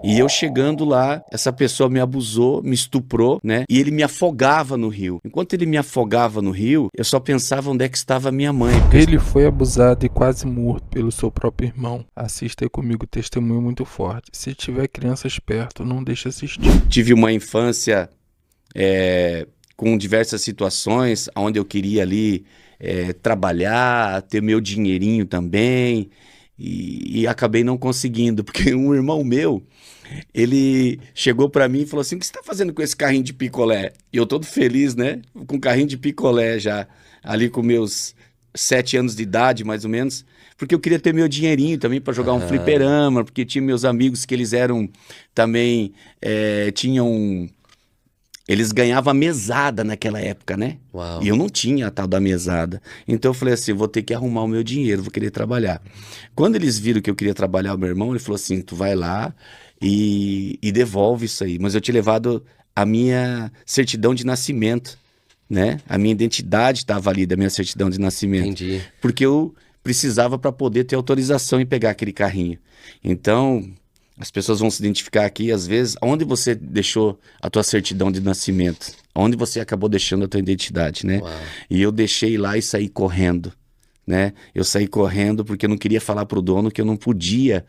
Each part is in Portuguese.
E eu chegando lá, essa pessoa me abusou, me estuprou, né? E ele me afogava no rio. Enquanto ele me afogava no rio, eu só pensava onde é que estava a minha mãe. Ele foi abusado e quase morto pelo seu próprio irmão. Assista aí comigo, testemunho muito forte. Se tiver crianças perto, não deixe assistir. Tive uma infância com diversas situações, onde eu queria ali trabalhar, ter meu dinheirinho também, e acabei não conseguindo, porque um irmão meu, ele chegou pra mim e falou assim: o que você tá fazendo com esse carrinho de picolé? E eu todo feliz, né? Com carrinho de picolé já, ali com meus 7 anos de idade, mais ou menos, porque eu queria ter meu dinheirinho também para jogar um fliperama, porque tinha meus amigos que eles eram também, tinham... Eles ganhavam a mesada naquela época, né? Uau. E eu não tinha a tal da mesada. Então eu falei assim, vou ter que arrumar o meu dinheiro, vou querer trabalhar. Quando eles viram que eu queria trabalhar, o meu irmão, ele falou assim, tu vai lá e devolve isso aí. Mas eu tinha levado a minha certidão de nascimento, né? A minha identidade estava ali da minha certidão de nascimento. Entendi. Porque eu precisava para poder ter autorização em pegar aquele carrinho. Então... As pessoas vão se identificar aqui, às vezes, onde você deixou a tua certidão de nascimento, onde você acabou deixando a tua identidade, né? Uau. E eu deixei lá e saí correndo, né? Eu saí correndo porque eu não queria falar pro dono que eu não podia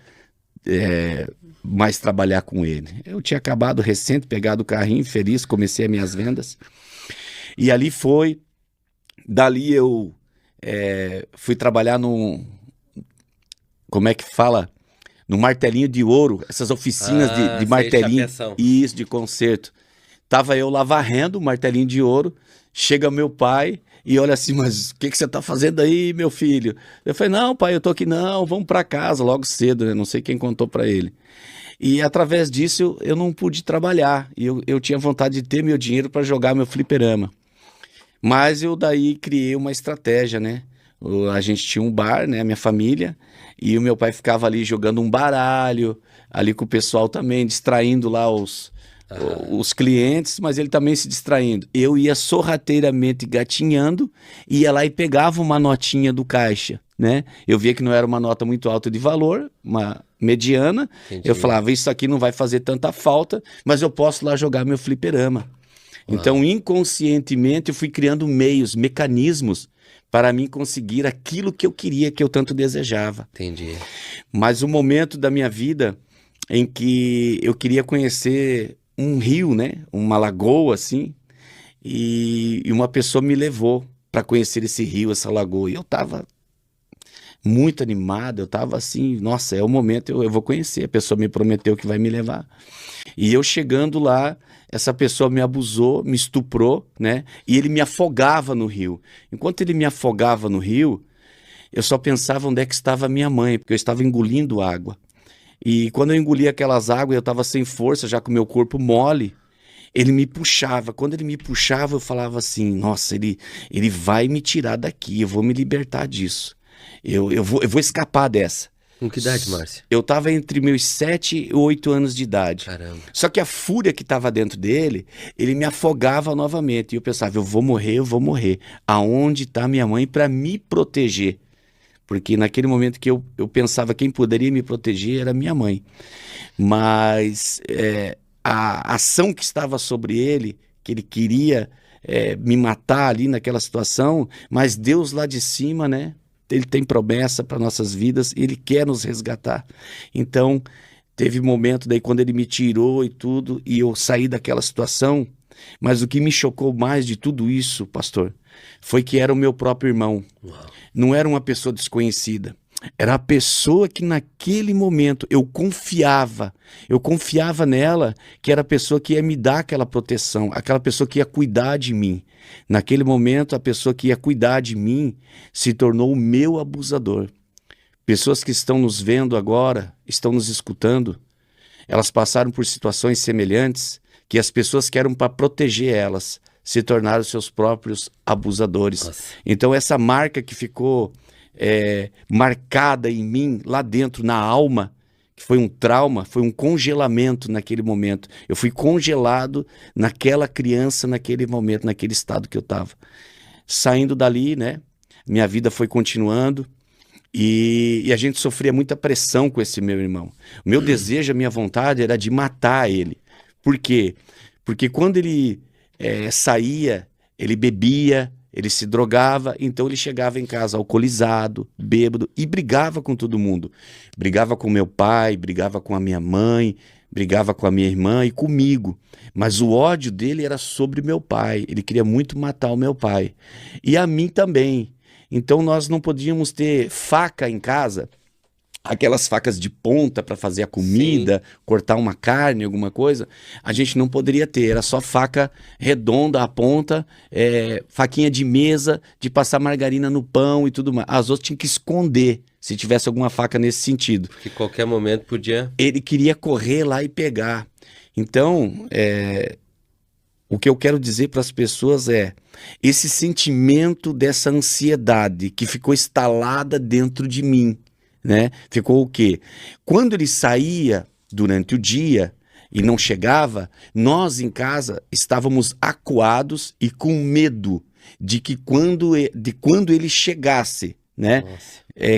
mais trabalhar com ele. Eu tinha acabado recente, pegado o carrinho, feliz, comecei as minhas vendas. E ali foi, dali eu fui trabalhar no... Como é que fala? No martelinho de ouro, essas oficinas de sei, martelinho, chapeação. isso, de concerto. Tava eu lá varrendo o martelinho de ouro, chega meu pai e olha assim, mas o que você tá fazendo aí, meu filho? Eu falei, não, pai, eu tô aqui, não, vamos pra casa logo cedo, né? Não sei quem contou pra ele. E através disso eu não pude trabalhar, e eu tinha vontade de ter meu dinheiro para jogar meu fliperama. Mas eu daí criei uma estratégia, né? A gente tinha um bar, né? A minha família. E o meu pai ficava ali jogando um baralho, ali com o pessoal também, distraindo lá os clientes, mas ele também se distraindo. Eu ia sorrateiramente gatinhando, ia lá e pegava uma notinha do caixa, né? Eu via que não era uma nota muito alta de valor, uma mediana. Entendi. Eu falava, isso aqui não vai fazer tanta falta, mas eu posso lá jogar meu fliperama. Então, inconscientemente, eu fui criando meios, mecanismos para mim conseguir aquilo que eu queria, que eu tanto desejava. Entendi. Mas o momento da minha vida em que eu queria conhecer um rio, né? Uma lagoa, assim, e uma pessoa me levou para conhecer esse rio, essa lagoa. E eu estava muito animado, eu estava assim, nossa, é o momento, eu vou conhecer. A pessoa me prometeu que vai me levar. E eu chegando lá, essa pessoa me abusou, me estuprou, né? E ele me afogava no rio. Enquanto ele me afogava no rio, eu só pensava onde é que estava a minha mãe, porque eu estava engolindo água. E quando eu engolia aquelas águas, eu estava sem força, já com o meu corpo mole. Ele me puxava. Quando ele me puxava, eu falava assim, nossa, ele vai me tirar daqui, eu vou me libertar disso. Eu vou escapar dessa. Com que idade, Márcio? Eu estava entre meus 7 e 8 anos de idade. Caramba. Só que a fúria que estava dentro dele, ele me afogava novamente. E eu pensava, eu vou morrer, eu vou morrer. Aonde está minha mãe para me proteger? Porque naquele momento que eu pensava quem poderia me proteger era minha mãe. Mas a ação que estava sobre ele, que ele queria me matar ali naquela situação, mas Deus lá de cima, né? Ele tem promessa para nossas vidas, ele quer nos resgatar. Então, teve momento daí quando ele me tirou e tudo, e eu saí daquela situação, mas o que me chocou mais de tudo isso, pastor, foi que era o meu próprio irmão. Uau. Não era uma pessoa desconhecida. Era a pessoa que naquele momento eu confiava nela, que era a pessoa que ia me dar aquela proteção, aquela pessoa que ia cuidar de mim. Naquele momento, a pessoa que ia cuidar de mim se tornou o meu abusador. Pessoas que estão nos vendo agora, estão nos escutando, elas passaram por situações semelhantes, que as pessoas que eram para proteger elas se tornaram seus próprios abusadores. Nossa. Então essa marca que ficou marcada em mim, lá dentro, na alma, que foi um trauma, foi um congelamento naquele momento. Eu fui congelado naquela criança, naquele momento, naquele estado que eu estava. Saindo dali, né? Minha vida foi continuando E a gente sofria muita pressão com esse meu irmão. O meu desejo, a minha vontade era de matar ele. Por quê? Porque quando ele saía, ele bebia, ele se drogava, então ele chegava em casa alcoolizado, bêbado e brigava com todo mundo. Brigava com meu pai, brigava com a minha mãe, brigava com a minha irmã e comigo. Mas o ódio dele era sobre meu pai. Ele queria muito matar o meu pai. E a mim também. Então nós não podíamos ter faca em casa, aquelas facas de ponta para fazer a comida, cortar uma carne, alguma coisa. A gente não poderia ter, era só faca redonda, a ponta, faquinha de mesa, de passar margarina no pão e tudo mais. As outras tinham que esconder, se tivesse alguma faca nesse sentido. Porque qualquer momento podia... Ele queria correr lá e pegar. Então, o que eu quero dizer para as pessoas é esse sentimento dessa ansiedade que ficou instalada dentro de mim, né? Ficou o quê? Quando ele saía durante o dia e não chegava, nós em casa estávamos acuados e com medo de que quando ele chegasse, né?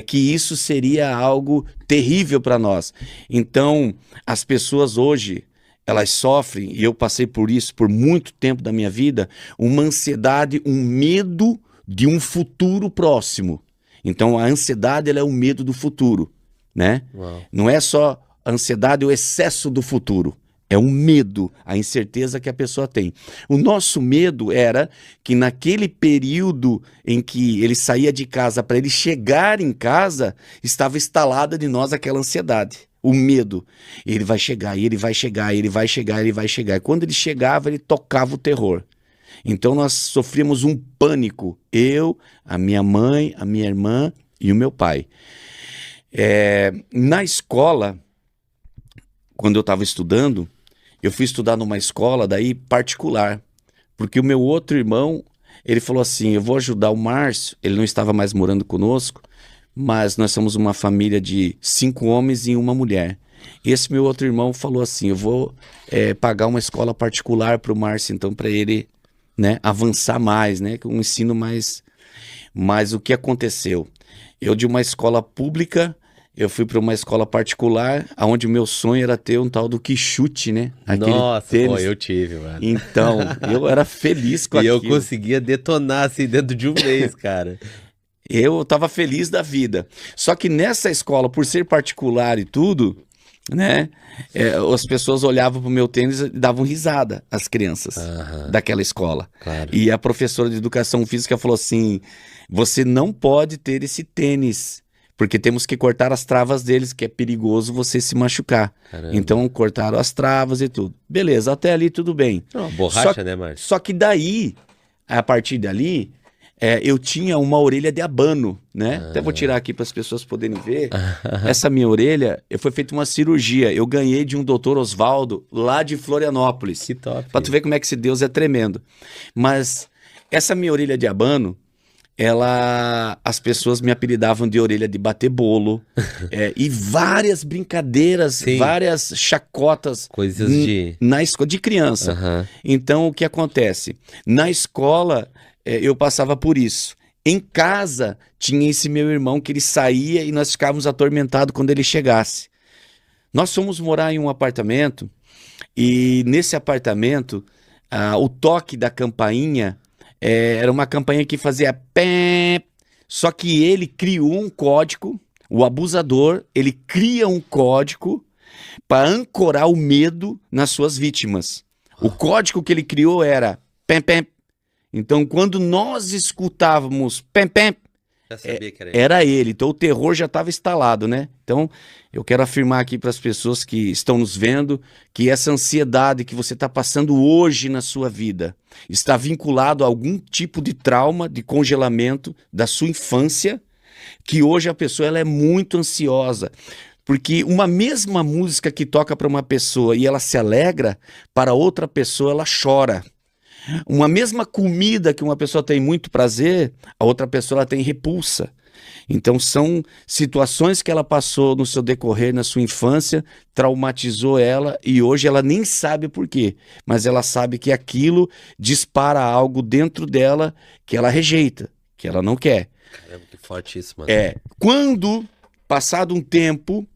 Que isso seria algo terrível para nós. Então, as pessoas hoje, elas sofrem, e eu passei por isso por muito tempo da minha vida, uma ansiedade, um medo de um futuro próximo. Então a ansiedade, ela é o medo do futuro, né? Uau. Não é só a ansiedade, o excesso do futuro. É um medo, a incerteza que a pessoa tem. O nosso medo era que naquele período em que ele saía de casa para ele chegar em casa, estava instalada de nós aquela ansiedade. O medo, ele vai chegar, ele vai chegar, ele vai chegar, ele vai chegar. E quando ele chegava, ele tocava o terror. Então nós sofríamos um pânico, eu, a minha mãe, a minha irmã e o meu pai. Na escola, quando eu estava estudando, eu fui estudar numa escola daí particular, porque o meu outro irmão, ele falou assim, eu vou ajudar o Márcio, ele não estava mais morando conosco, mas nós somos uma família de 5 homens e uma mulher. Esse meu outro irmão falou assim, eu vou pagar uma escola particular para o Márcio, então, para ele, né, avançar mais, né, um ensino mais... Mas o que aconteceu? Eu de uma escola pública, eu fui para uma escola particular, onde o meu sonho era ter um tal do quichute, né? Nossa, tênis. pô, eu tive, mano. Então, eu era feliz com e aquilo. eu conseguia detonar assim dentro de um mês, cara. Eu estava feliz da vida. Só que nessa escola, por ser particular e tudo, né? As pessoas olhavam pro meu tênis e davam risada, as crianças daquela escola. Claro. E a professora de educação física falou assim, você não pode ter esse tênis, porque temos que cortar as travas deles, que é perigoso você se machucar. Caramba. Então cortaram as travas e tudo. Beleza, até ali tudo bem. Borracha, né, Márcio? Só que daí, a partir dali, eu tinha uma orelha de abano, né? Até vou tirar aqui para as pessoas poderem ver. Essa minha orelha, foi feita uma cirurgia. Eu ganhei de um doutor Osvaldo, lá de Florianópolis. Que top. Para tu ver como é que esse Deus é tremendo. Mas essa minha orelha de abano, as pessoas me apelidavam de orelha de bater bolo. E várias brincadeiras, Sim. várias chacotas. Coisas na escola de criança. Então, o que acontece? Na escola, eu passava por isso. Em casa, tinha esse meu irmão que ele saía e nós ficávamos atormentados quando ele chegasse. Nós fomos morar em um apartamento e nesse apartamento, o toque da campainha era uma campainha que fazia pé. Só que ele criou um código, o abusador, ele cria um código para ancorar o medo nas suas vítimas. O código que ele criou era pé, pé. Então, quando nós escutávamos pem, pem, já sabia que era ele. Era ele. Então, o terror já estava instalado, né? Então, eu quero afirmar aqui para as pessoas que estão nos vendo que essa ansiedade que você está passando hoje na sua vida está vinculado a algum tipo de trauma, de congelamento da sua infância, que hoje a pessoa ela é muito ansiosa. Porque uma mesma música que toca para uma pessoa e ela se alegra, para outra pessoa ela chora. Uma mesma comida que uma pessoa tem muito prazer, a outra pessoa ela tem repulsa. Então são situações que ela passou no seu decorrer, na sua infância, traumatizou ela e hoje ela nem sabe por quê, mas ela sabe que aquilo dispara algo dentro dela que ela rejeita, que ela não quer. Caramba, que forte isso, mano. Quando, passado um tempo,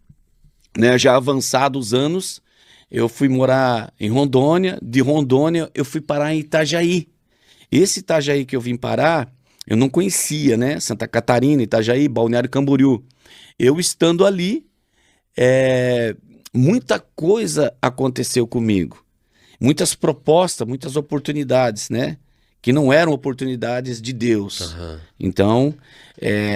né, já avançados anos, eu fui morar em Rondônia. De Rondônia, eu fui parar em Itajaí. Esse Itajaí que eu vim parar, eu não conhecia, né? Santa Catarina, Itajaí, Balneário Camboriú. Eu estando ali, muita coisa aconteceu comigo. Muitas propostas, muitas oportunidades, né? Que não eram oportunidades de Deus. Uhum. Então,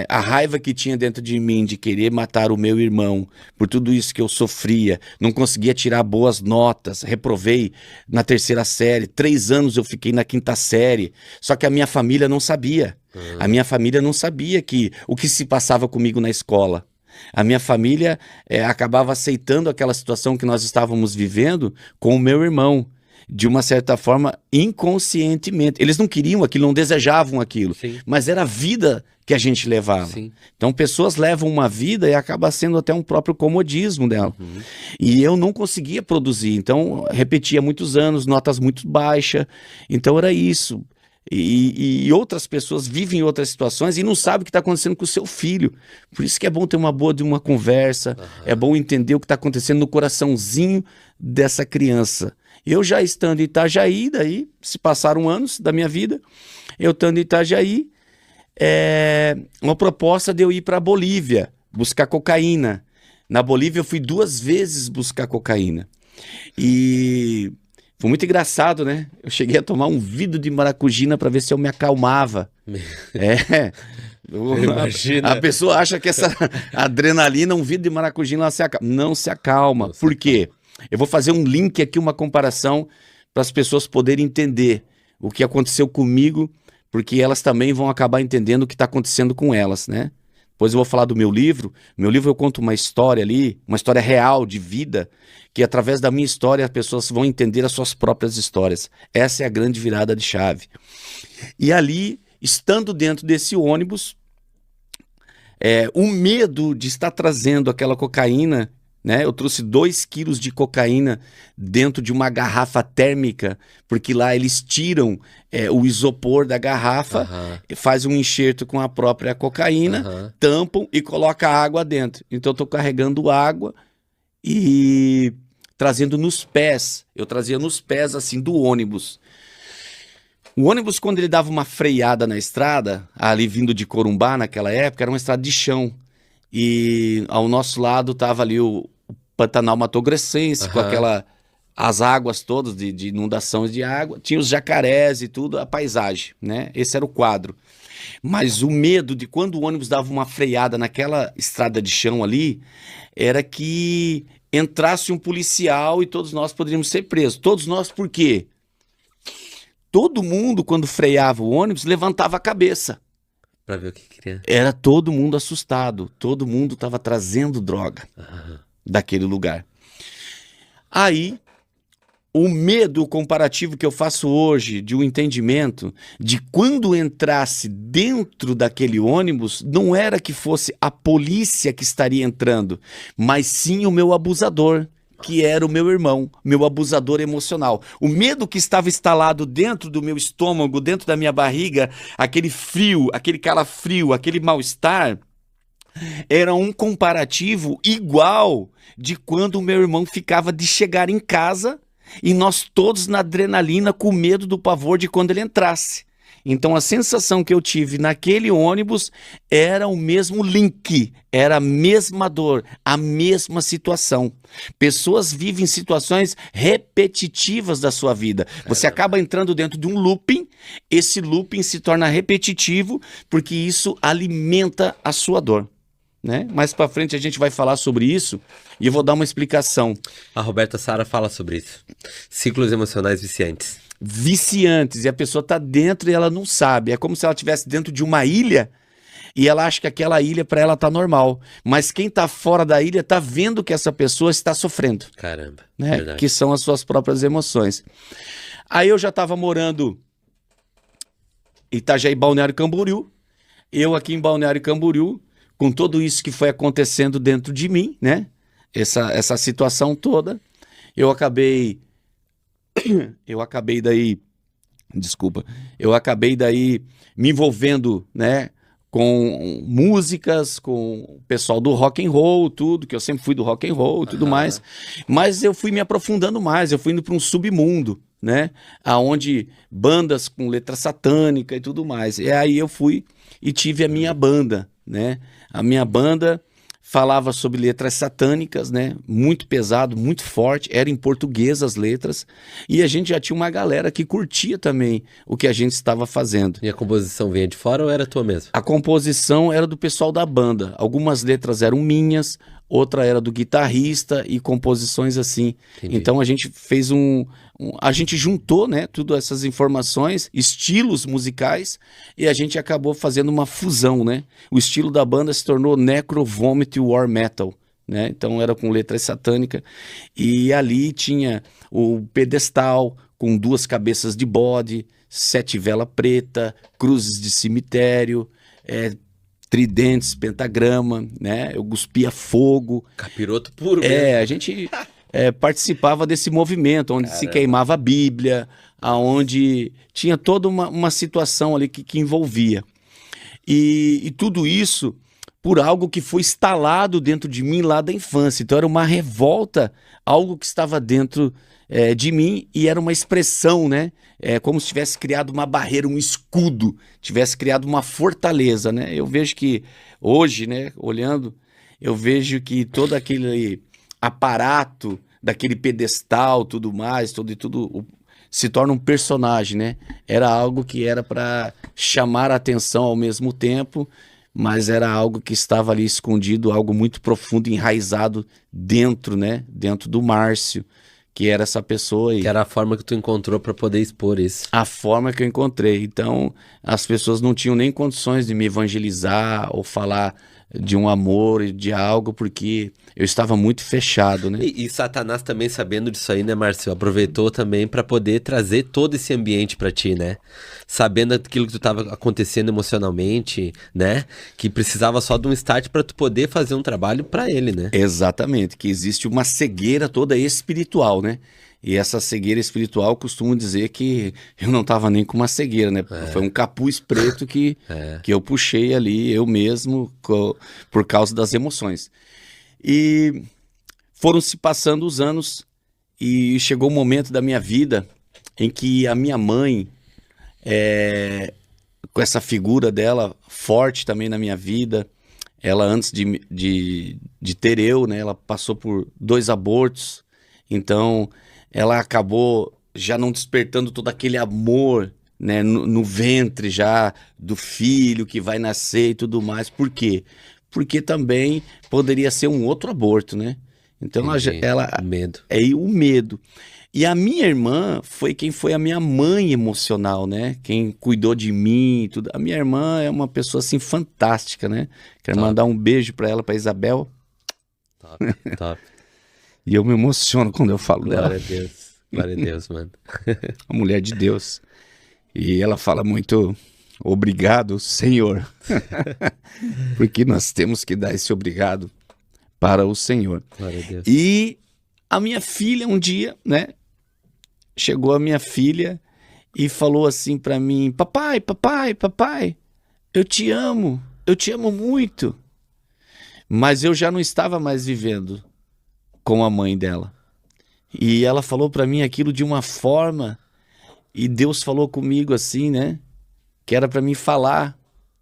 a raiva que tinha dentro de mim de querer matar o meu irmão, por tudo isso que eu sofria, não conseguia tirar boas notas, reprovei na 3ª série, 3 anos eu fiquei na 5ª série, só que a minha família não sabia. A minha família não sabia o que se passava comigo na escola. A minha família acabava aceitando aquela situação que nós estávamos vivendo com o meu irmão, de uma certa forma, inconscientemente. Eles não queriam aquilo, não desejavam aquilo, Sim. mas era a vida que a gente levava. Sim. Então, pessoas levam uma vida e acaba sendo até um próprio comodismo dela. E eu não conseguia produzir, então repetia muitos anos, notas muito baixas, então era isso. E outras pessoas vivem outras situações e não sabem o que está acontecendo com o seu filho. Por isso que é bom ter uma boa de uma conversa, é bom entender o que está acontecendo no coraçãozinho dessa criança. Eu já estando em Itajaí, daí se passaram anos da minha vida, eu estando em Itajaí, uma proposta de eu ir para a Bolívia, buscar cocaína. Na Bolívia eu fui 2 vezes buscar cocaína. E foi muito engraçado, né? Eu cheguei a tomar um vidro de maracujina para ver se eu me acalmava. Imagina. A pessoa acha que essa adrenalina, um vidro de maracujina, ela não se acalma. Por quê? Eu vou fazer um link aqui, uma comparação, para as pessoas poderem entender o que aconteceu comigo, porque elas também vão acabar entendendo o que está acontecendo com elas, né? Depois eu vou falar do meu livro. Meu livro eu conto uma história ali, uma história real de vida, que através da minha história as pessoas vão entender as suas próprias histórias. Essa é a grande virada de chave. E ali, estando dentro desse ônibus, o medo de estar trazendo aquela cocaína, né? Eu trouxe 2 quilos de cocaína dentro de uma garrafa térmica, porque lá eles tiram o isopor da garrafa, faz um enxerto com a própria cocaína, tampam e colocam água dentro. Então eu estou carregando água e trazendo nos pés. Eu trazia nos pés assim do ônibus. O ônibus, quando ele dava uma freada na estrada, ali vindo de Corumbá naquela época, era uma estrada de chão. E ao nosso lado estava ali o Pantanal Mato Grossense, com as águas todas de inundações de água. Tinha os jacarés e tudo, a paisagem, né? Esse era o quadro. Mas o medo de quando o ônibus dava uma freada naquela estrada de chão ali, era que entrasse um policial e todos nós poderíamos ser presos. Todos nós por quê? Todo mundo, quando freava o ônibus, levantava a cabeça. Pra ver o que queria. Era todo mundo assustado. Todo mundo estava trazendo droga daquele lugar. Aí, o medo comparativo que eu faço hoje de um entendimento de quando entrasse dentro daquele ônibus, não era que fosse a polícia que estaria entrando, mas sim o meu abusador, que era o meu irmão, meu abusador emocional. O medo que estava instalado dentro do meu estômago, dentro da minha barriga, aquele frio, aquele calafrio, aquele mal-estar, era um comparativo igual de quando o meu irmão ficava de chegar em casa e nós todos na adrenalina com medo do pavor de quando ele entrasse. Então a sensação que eu tive naquele ônibus era o mesmo link, era a mesma dor, a mesma situação. Pessoas vivem situações repetitivas da sua vida. Você acaba entrando dentro de um looping, esse looping se torna repetitivo porque isso alimenta a sua dor, né? Mais pra frente a gente vai falar sobre isso e eu vou dar uma explicação. A Roberta Sara fala sobre isso. Ciclos emocionais viciantes. Viciantes, e a pessoa tá dentro e ela não sabe. É como se ela estivesse dentro de uma ilha e ela acha que aquela ilha para ela tá normal. Mas quem tá fora da ilha tá vendo que essa pessoa está sofrendo. Caramba, né? verdade. Que são as suas próprias emoções. Aí eu já tava morando em Itajaí, Balneário Camboriú. Eu aqui em Balneário Camboriú, com tudo isso que foi acontecendo dentro de mim, né? Essa situação toda, eu acabei daí me envolvendo, né, com músicas, com o pessoal do rock and roll, tudo, que eu sempre fui do rock and roll e tudo mais. Mas eu fui me aprofundando mais, eu fui indo para um submundo, né? Aonde bandas com letra satânica e tudo mais. E aí eu fui e tive a minha banda, né? A minha banda falava sobre letras satânicas, né? Muito pesado, muito forte, era em português as letras, e a gente já tinha uma galera que curtia também o que a gente estava fazendo. E a composição vinha de fora ou era tua mesmo? A composição era do pessoal da banda, algumas letras eram minhas, outra era do guitarrista e composições assim. Entendi. Então a gente fez a gente juntou, né, todas essas informações, estilos musicais, e a gente acabou fazendo uma fusão, né? O estilo da banda se tornou Necro Vomit War Metal, né? Então era com letras satânicas, e ali tinha o pedestal com 2 cabeças de bode, 7 velas preta, cruzes de cemitério, tridentes, pentagrama, né? Eu cuspia fogo. Capiroto puro mesmo. A gente participava desse movimento, onde se queimava a Bíblia, aonde tinha toda uma situação ali que envolvia. E tudo isso por algo que foi instalado dentro de mim lá da infância. Então era uma revolta, algo que estava dentro de mim, e era uma expressão, né? Como se tivesse criado uma barreira, um escudo, tivesse criado uma fortaleza, né? Eu vejo que hoje, né, olhando, eu vejo que todo aquele aparato daquele pedestal, tudo mais, tudo se torna um personagem, né? Era algo que era para chamar a atenção ao mesmo tempo, mas era algo que estava ali escondido, algo muito profundo, enraizado dentro, né? Dentro do Márcio, que era essa pessoa aí. Que era a forma que tu encontrou para poder expor isso. A forma que eu encontrei. Então, as pessoas não tinham nem condições de me evangelizar ou falar de um amor e de algo, porque eu estava muito fechado, né? E Satanás também, sabendo disso aí, né, Márcio? Aproveitou também para poder trazer todo esse ambiente para ti, né? Sabendo aquilo que tu estava acontecendo emocionalmente, né? Que precisava só de um start para tu poder fazer um trabalho para ele, né? Exatamente, que existe uma cegueira toda espiritual, né? E essa cegueira espiritual, costumo dizer que eu não estava nem com uma cegueira, né? Foi um capuz preto que eu puxei ali, eu mesmo, por causa das emoções. E foram se passando os anos e chegou um momento da minha vida em que a minha mãe, com essa figura dela forte também na minha vida, ela antes de ter eu, né? Ela passou por 2 abortos, então ela acabou já não despertando todo aquele amor, né, no ventre já do filho que vai nascer e tudo mais. Por quê? Porque também poderia ser um outro aborto, né? Então o medo. O medo. E a minha irmã foi quem foi a minha mãe emocional, né? Quem cuidou de mim e tudo. A minha irmã é uma pessoa assim fantástica, né? Quero mandar um beijo para ela, para Isabel. Top. E eu me emociono quando eu falo dela. Glória a Deus, mano. Uma mulher de Deus. E ela fala muito obrigado, Senhor. Porque nós temos que dar esse obrigado para o Senhor. Glória a Deus. E a minha filha um dia, né? Chegou a minha filha e falou assim para mim: papai, eu te amo muito. Mas eu já não estava mais vivendo com a mãe dela. E ela falou para mim aquilo de uma forma, e Deus falou comigo assim, né? Que era para mim falar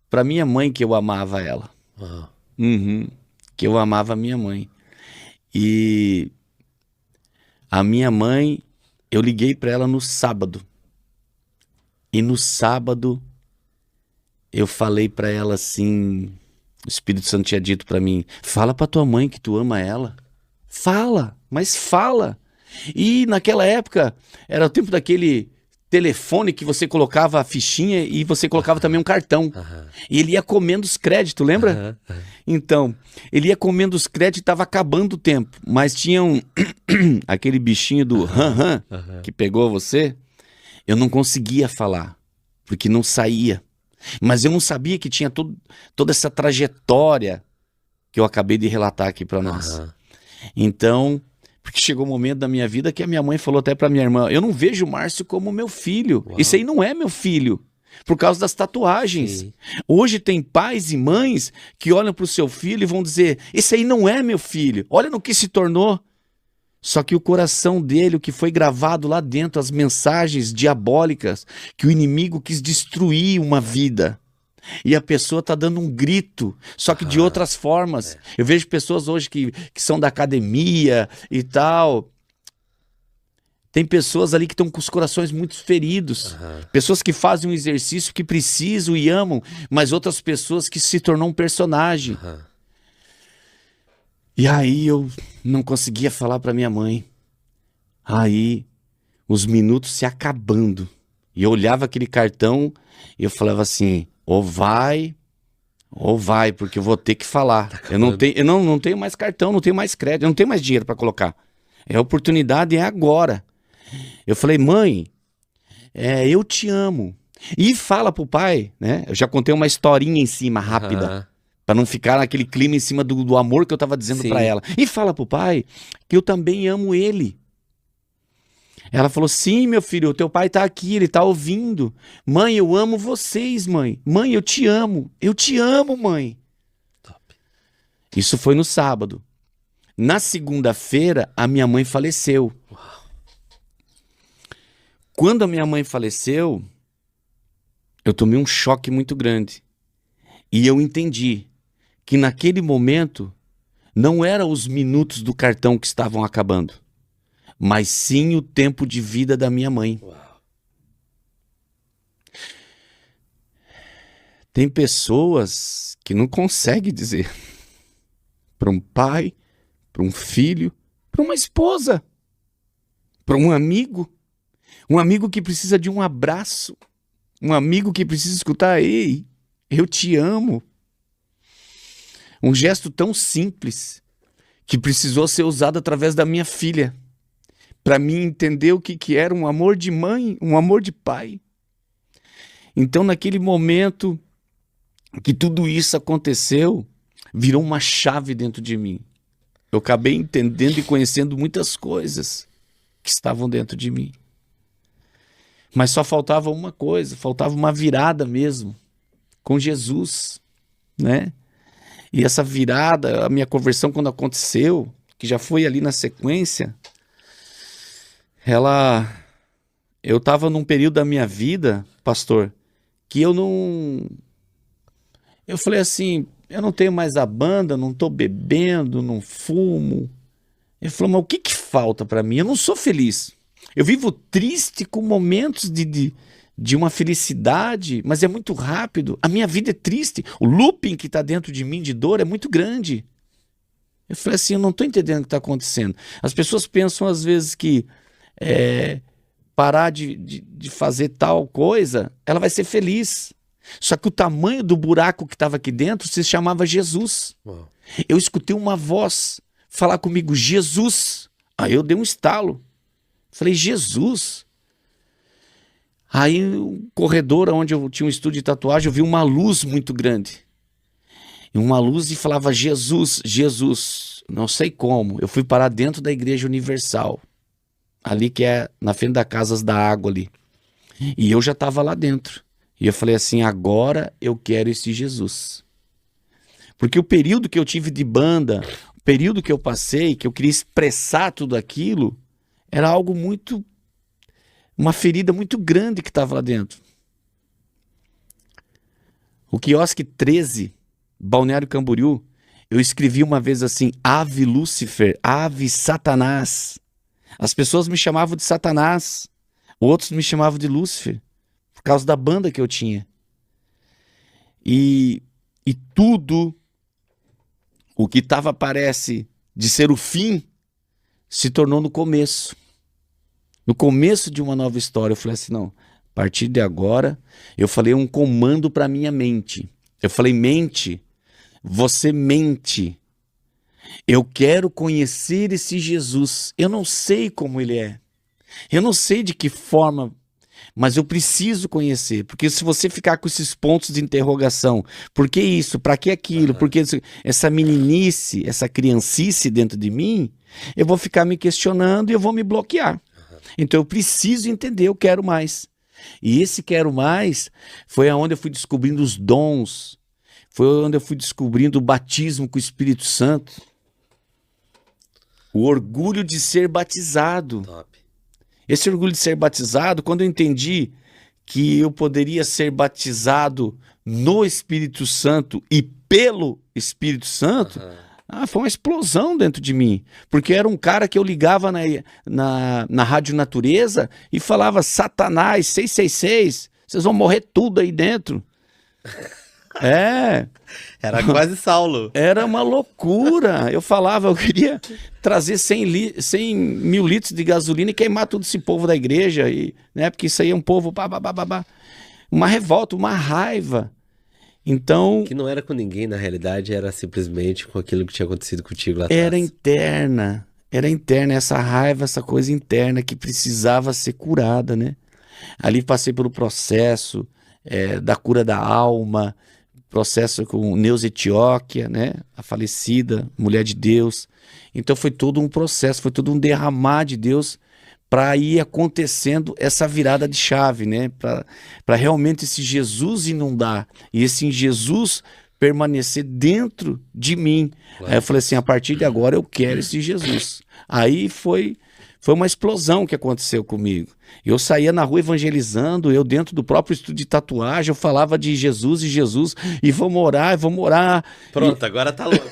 para minha mãe que eu amava ela. Que eu amava a minha mãe. E a minha mãe, eu liguei para ela no sábado. E no sábado eu falei para ela assim, o Espírito Santo tinha dito para mim: fala para tua mãe que tu ama ela. Fala, mas fala. E naquela época era o tempo daquele telefone que você colocava a fichinha e você colocava também um cartão. E ele ia comendo os créditos, lembra? Então, ele ia comendo os créditos e estava acabando o tempo. Mas tinha aquele bichinho do que pegou você. Eu não conseguia falar, porque não saía. Mas eu não sabia que tinha toda essa trajetória que eu acabei de relatar aqui para nós. Então, porque chegou um momento da minha vida que a minha mãe falou até pra minha irmã: eu não vejo o Márcio como meu filho. Isso aí não é meu filho. por causa das tatuagens. Sim. Hoje tem pais e mães que olham para o seu filho e vão dizer, esse aí não é meu filho, olha no que se tornou. Só que o coração dele, o que foi gravado lá dentro, as mensagens diabólicas, que o inimigo quis destruir uma vida. E a pessoa está dando um grito, só que de outras formas. Eu vejo pessoas hoje que são da academia e tal. Tem pessoas ali que estão com os corações muito feridos. Pessoas que fazem um exercício que precisam e amam, mas outras pessoas que se tornam um personagem. E aí eu não conseguia falar para minha mãe. Aí os minutos se acabando. E eu olhava aquele cartão e eu falava assim, ou vai, porque eu vou ter que falar. Eu não tenho mais cartão, não tenho mais crédito, eu não tenho mais dinheiro para colocar. A oportunidade é agora. Eu falei, mãe, eu te amo. E fala pro pai, né? Eu já contei uma historinha em cima, rápida. Pra não ficar naquele clima em cima do amor que eu tava dizendo pra ela. E fala pro pai que eu também amo ele. Ela falou, sim, meu filho, o teu pai tá aqui, ele tá ouvindo. Mãe, eu amo vocês, mãe. Mãe, eu te amo. Eu te amo, mãe. Top. Isso foi no sábado. Na segunda-feira, a minha mãe faleceu. Uau. Quando a minha mãe faleceu, eu tomei um choque muito grande. E eu entendi que naquele momento não eram os minutos do cartão que estavam acabando, mas sim o tempo de vida da minha mãe. Uau. Tem pessoas que não conseguem dizer para um pai, para um filho, para uma esposa, para um amigo que precisa de um abraço, um amigo que precisa escutar, ei, eu te amo. Um gesto tão simples que precisou ser usado através da minha filha para mim entender o que era um amor de mãe, um amor de pai. Então, naquele momento que tudo isso aconteceu, virou uma chave dentro de mim. Eu acabei entendendo e conhecendo muitas coisas que estavam dentro de mim. Mas só faltava uma coisa, faltava uma virada mesmo, com Jesus, né? E essa virada, a minha conversão quando aconteceu, que já foi ali na sequência, eu estava num período da minha vida, pastor, que eu falei assim, eu não tenho mais a banda, não estou bebendo, não fumo. Ele falou, mas o que falta para mim? Eu não sou feliz. Eu vivo triste com momentos de uma felicidade, mas é muito rápido. A minha vida é triste. O looping que está dentro de mim de dor é muito grande. Eu falei assim, eu não estou entendendo o que está acontecendo. As pessoas pensam às vezes que parar de fazer tal coisa, ela vai ser feliz. Só que o tamanho do buraco que estava aqui dentro se chamava Jesus. Uau. Eu escutei uma voz falar comigo, Jesus. Aí eu dei um estalo. Falei, Jesus? Aí no corredor onde eu tinha um estúdio de tatuagem, eu vi uma luz muito grande. E uma luz e falava, Jesus, Jesus. Não sei como. Eu fui parar dentro da Igreja Universal. Ali que é na frente da Casas da Água ali. E eu já estava lá dentro. E eu falei assim, agora eu quero esse Jesus. Porque o período que eu tive de banda, o período que eu passei, que eu queria expressar tudo aquilo, era algo muito... uma ferida muito grande que estava lá dentro. O quiosque 13, Balneário Camboriú, eu escrevi uma vez assim, Ave Lúcifer, Ave Satanás. As pessoas me chamavam de Satanás, outros me chamavam de Lúcifer, por causa da banda que eu tinha. E tudo o que estava, parece, de ser o fim, se tornou no começo. No começo de uma nova história, eu falei assim, não, a partir de agora, eu falei um comando para minha mente. Eu falei, mente, você mente. Eu quero conhecer esse Jesus. Eu não sei como ele é. Eu não sei de que forma, mas eu preciso conhecer. Porque se você ficar com esses pontos de interrogação, por que isso, para que aquilo, por que isso, essa meninice, essa criancice dentro de mim, eu vou ficar me questionando e eu vou me bloquear. Então eu preciso entender, eu quero mais. E esse quero mais foi aonde eu fui descobrindo os dons, foi onde eu fui descobrindo o batismo com o Espírito Santo, o orgulho de ser batizado. Top. Esse orgulho de ser batizado, quando eu entendi que eu poderia ser batizado no Espírito Santo e pelo Espírito Santo, foi uma explosão dentro de mim. Porque era um cara que eu ligava na Rádio Natureza e falava: Satanás, 666, vocês vão morrer tudo aí dentro. Era quase Saulo. Era uma loucura. Eu falava, eu queria trazer 100 mil litros de gasolina e queimar todo esse povo da igreja, né? Porque isso aí é um povo uma revolta, uma raiva. Então, Que não era com ninguém, na realidade, era simplesmente com aquilo que tinha acontecido contigo lá atrás. era interna essa raiva, essa coisa interna que precisava ser curada, né? Ali passei pelo processo da cura da alma, processo com Neuza Etioquia, né? A falecida mulher de Deus. Então foi todo um processo, foi todo um derramar de Deus para ir acontecendo essa virada de chave, né? Para realmente esse Jesus inundar e esse Jesus permanecer dentro de mim. Aí eu falei assim, a partir de agora eu quero esse Jesus. Aí foi uma explosão que aconteceu comigo. Eu saía na rua evangelizando, eu dentro do próprio estúdio de tatuagem, eu falava de Jesus e vamos orar. Pronto, agora tá louco.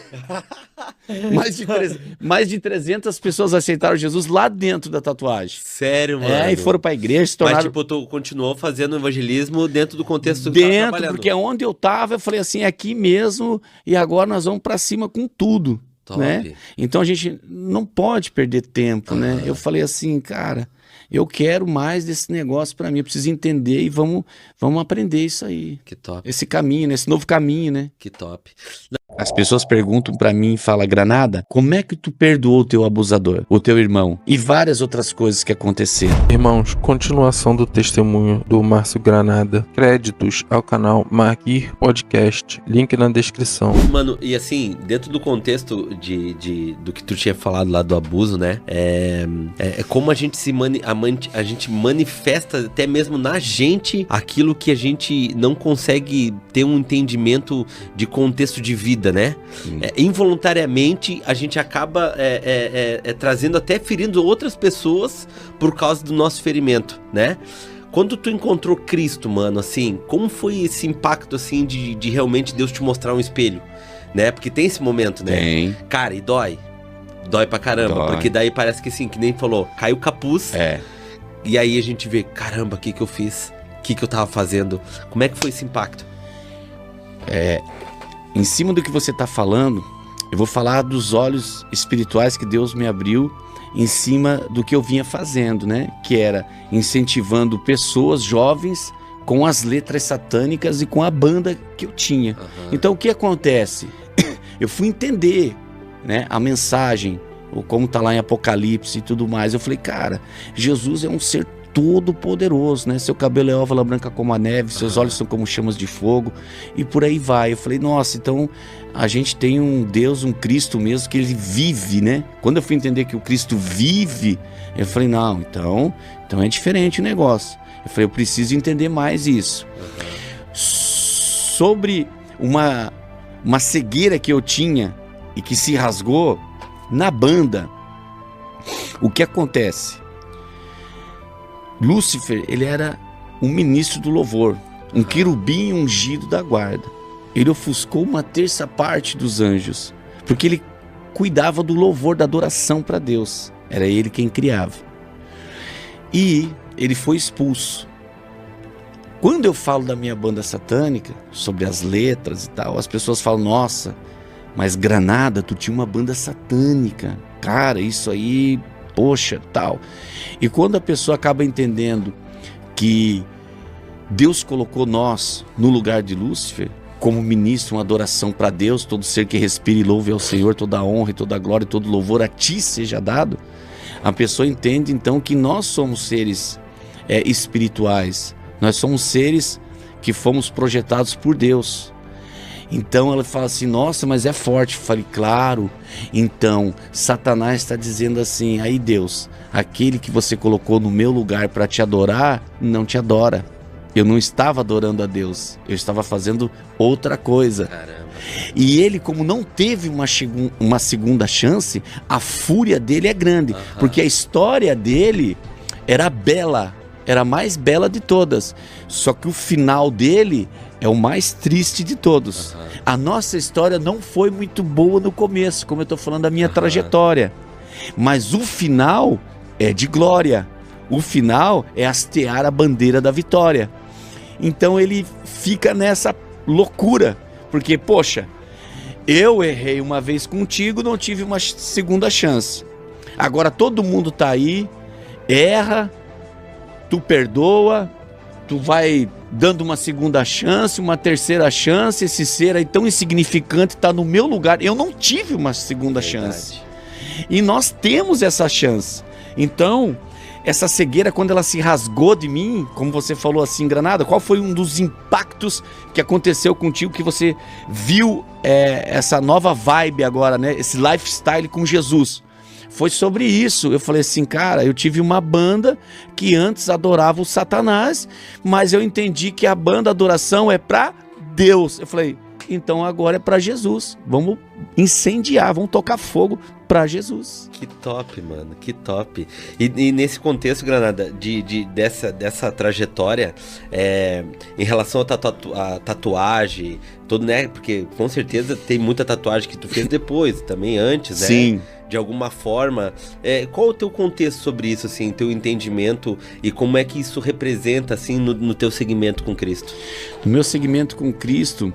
Mais de 300 pessoas aceitaram Jesus lá dentro da tatuagem. Sério, mano? E foram pra igreja, se tornaram... Mas, tipo, tu continuou fazendo evangelismo dentro do contexto que tu tava trabalhando. Porque onde eu tava, eu falei assim, é aqui mesmo, e agora nós vamos pra cima com tudo. Né? Então a gente não pode perder tempo, né? Eu falei assim, cara, eu quero mais desse negócio pra mim, eu preciso entender e vamos aprender isso aí. Que top. Esse caminho, né? Esse novo caminho, né? Que top. As pessoas perguntam pra mim e falam, Granada, como é que tu perdoou o teu abusador, o teu irmão? E várias outras coisas que aconteceram. Irmãos, continuação do testemunho do Márcio Granada. Créditos ao canal Marquir Podcast. Link na descrição. Mano, e assim, dentro do contexto do que tu tinha falado lá do abuso, né? É como a gente a gente manifesta até mesmo na gente aquilo que a gente não consegue ter um entendimento de contexto de vida, né? Involuntariamente a gente acaba trazendo, até ferindo outras pessoas por causa do nosso ferimento, né? Quando tu encontrou Cristo, mano, assim, como foi esse impacto, assim, de realmente Deus te mostrar um espelho, né? Porque tem esse momento, né? Tem. Cara, e dói pra caramba, porque daí parece que assim, que nem falou, caiu o capuz, e aí a gente vê, caramba, o que eu fiz? O que eu tava fazendo? Como é que foi esse impacto? Em cima do que você está falando, eu vou falar dos olhos espirituais que Deus me abriu em cima do que eu vinha fazendo, né? Que era incentivando pessoas jovens com as letras satânicas e com a banda que eu tinha. Então o que acontece? Eu fui entender, né, a mensagem, como tá lá em Apocalipse e tudo mais. Eu falei, cara, Jesus é um ser todo poderoso, né? Seu cabelo é óvala branca como a neve, seus olhos são como chamas de fogo, e por aí vai. Eu falei, nossa, então a gente tem um Deus, um Cristo mesmo, que ele vive, né? Quando eu fui entender que o Cristo vive, eu falei, não, então é diferente o negócio. Eu falei, eu preciso entender mais isso. Sobre uma cegueira que eu tinha e que se rasgou na banda, o que acontece? Lúcifer, ele era um ministro do louvor, um querubim ungido da guarda. Ele ofuscou uma terça parte dos anjos, porque ele cuidava do louvor, da adoração para Deus. Era ele quem criava. E ele foi expulso. Quando eu falo da minha banda satânica, sobre as letras e tal, as pessoas falam, nossa, mas Granada, tu tinha uma banda satânica. Cara, isso aí... poxa, tal. E quando a pessoa acaba entendendo que Deus colocou nós no lugar de Lúcifer, como ministro, uma adoração para Deus, todo ser que respire e louve ao Senhor, toda honra e toda glória e todo louvor a ti seja dado, a pessoa entende então que nós somos seres espirituais, nós somos seres que fomos projetados por Deus. Então ela fala assim, nossa, mas é forte. Eu falei, claro. Então Satanás está dizendo assim, aí Deus, aquele que você colocou no meu lugar para te adorar, não te adora. Eu não estava adorando a Deus, eu estava fazendo outra coisa. Caramba. E ele, como não teve uma segunda chance, a fúria dele é grande. Porque a história dele era bela, era a mais bela de todas. Só que o final dele é o mais triste de todos. A nossa história não foi muito boa no começo, como eu estou falando da minha trajetória. Mas o final é de glória. O final é hastear a bandeira da vitória. Então ele fica nessa loucura. Porque, poxa, eu errei uma vez contigo, não tive uma segunda chance. Agora todo mundo tá aí, erra, tu perdoa, tu vai dando uma segunda chance, uma terceira chance, esse ser aí tão insignificante tá no meu lugar. Eu não tive uma segunda chance. E nós temos essa chance. Então, essa cegueira, quando ela se rasgou de mim, como você falou assim, Granada, qual foi um dos impactos que aconteceu contigo, que você viu essa nova vibe agora, né? Esse lifestyle com Jesus? Foi sobre isso. Eu falei assim, cara, eu tive uma banda que antes adorava o Satanás, mas eu entendi que a banda adoração é para Deus. Eu falei, então agora é para Jesus. Vamos incendiar, vamos tocar fogo para Jesus. Que top, mano, que top. E nesse contexto, Granada, dessa trajetória, em relação à tatuagem, tudo, né? Porque com certeza tem muita tatuagem que tu fez depois, também antes, né? Sim. De alguma forma, qual o teu contexto sobre isso, assim, teu entendimento e como é que isso representa, assim, no teu segmento com Cristo? No meu segmento com Cristo,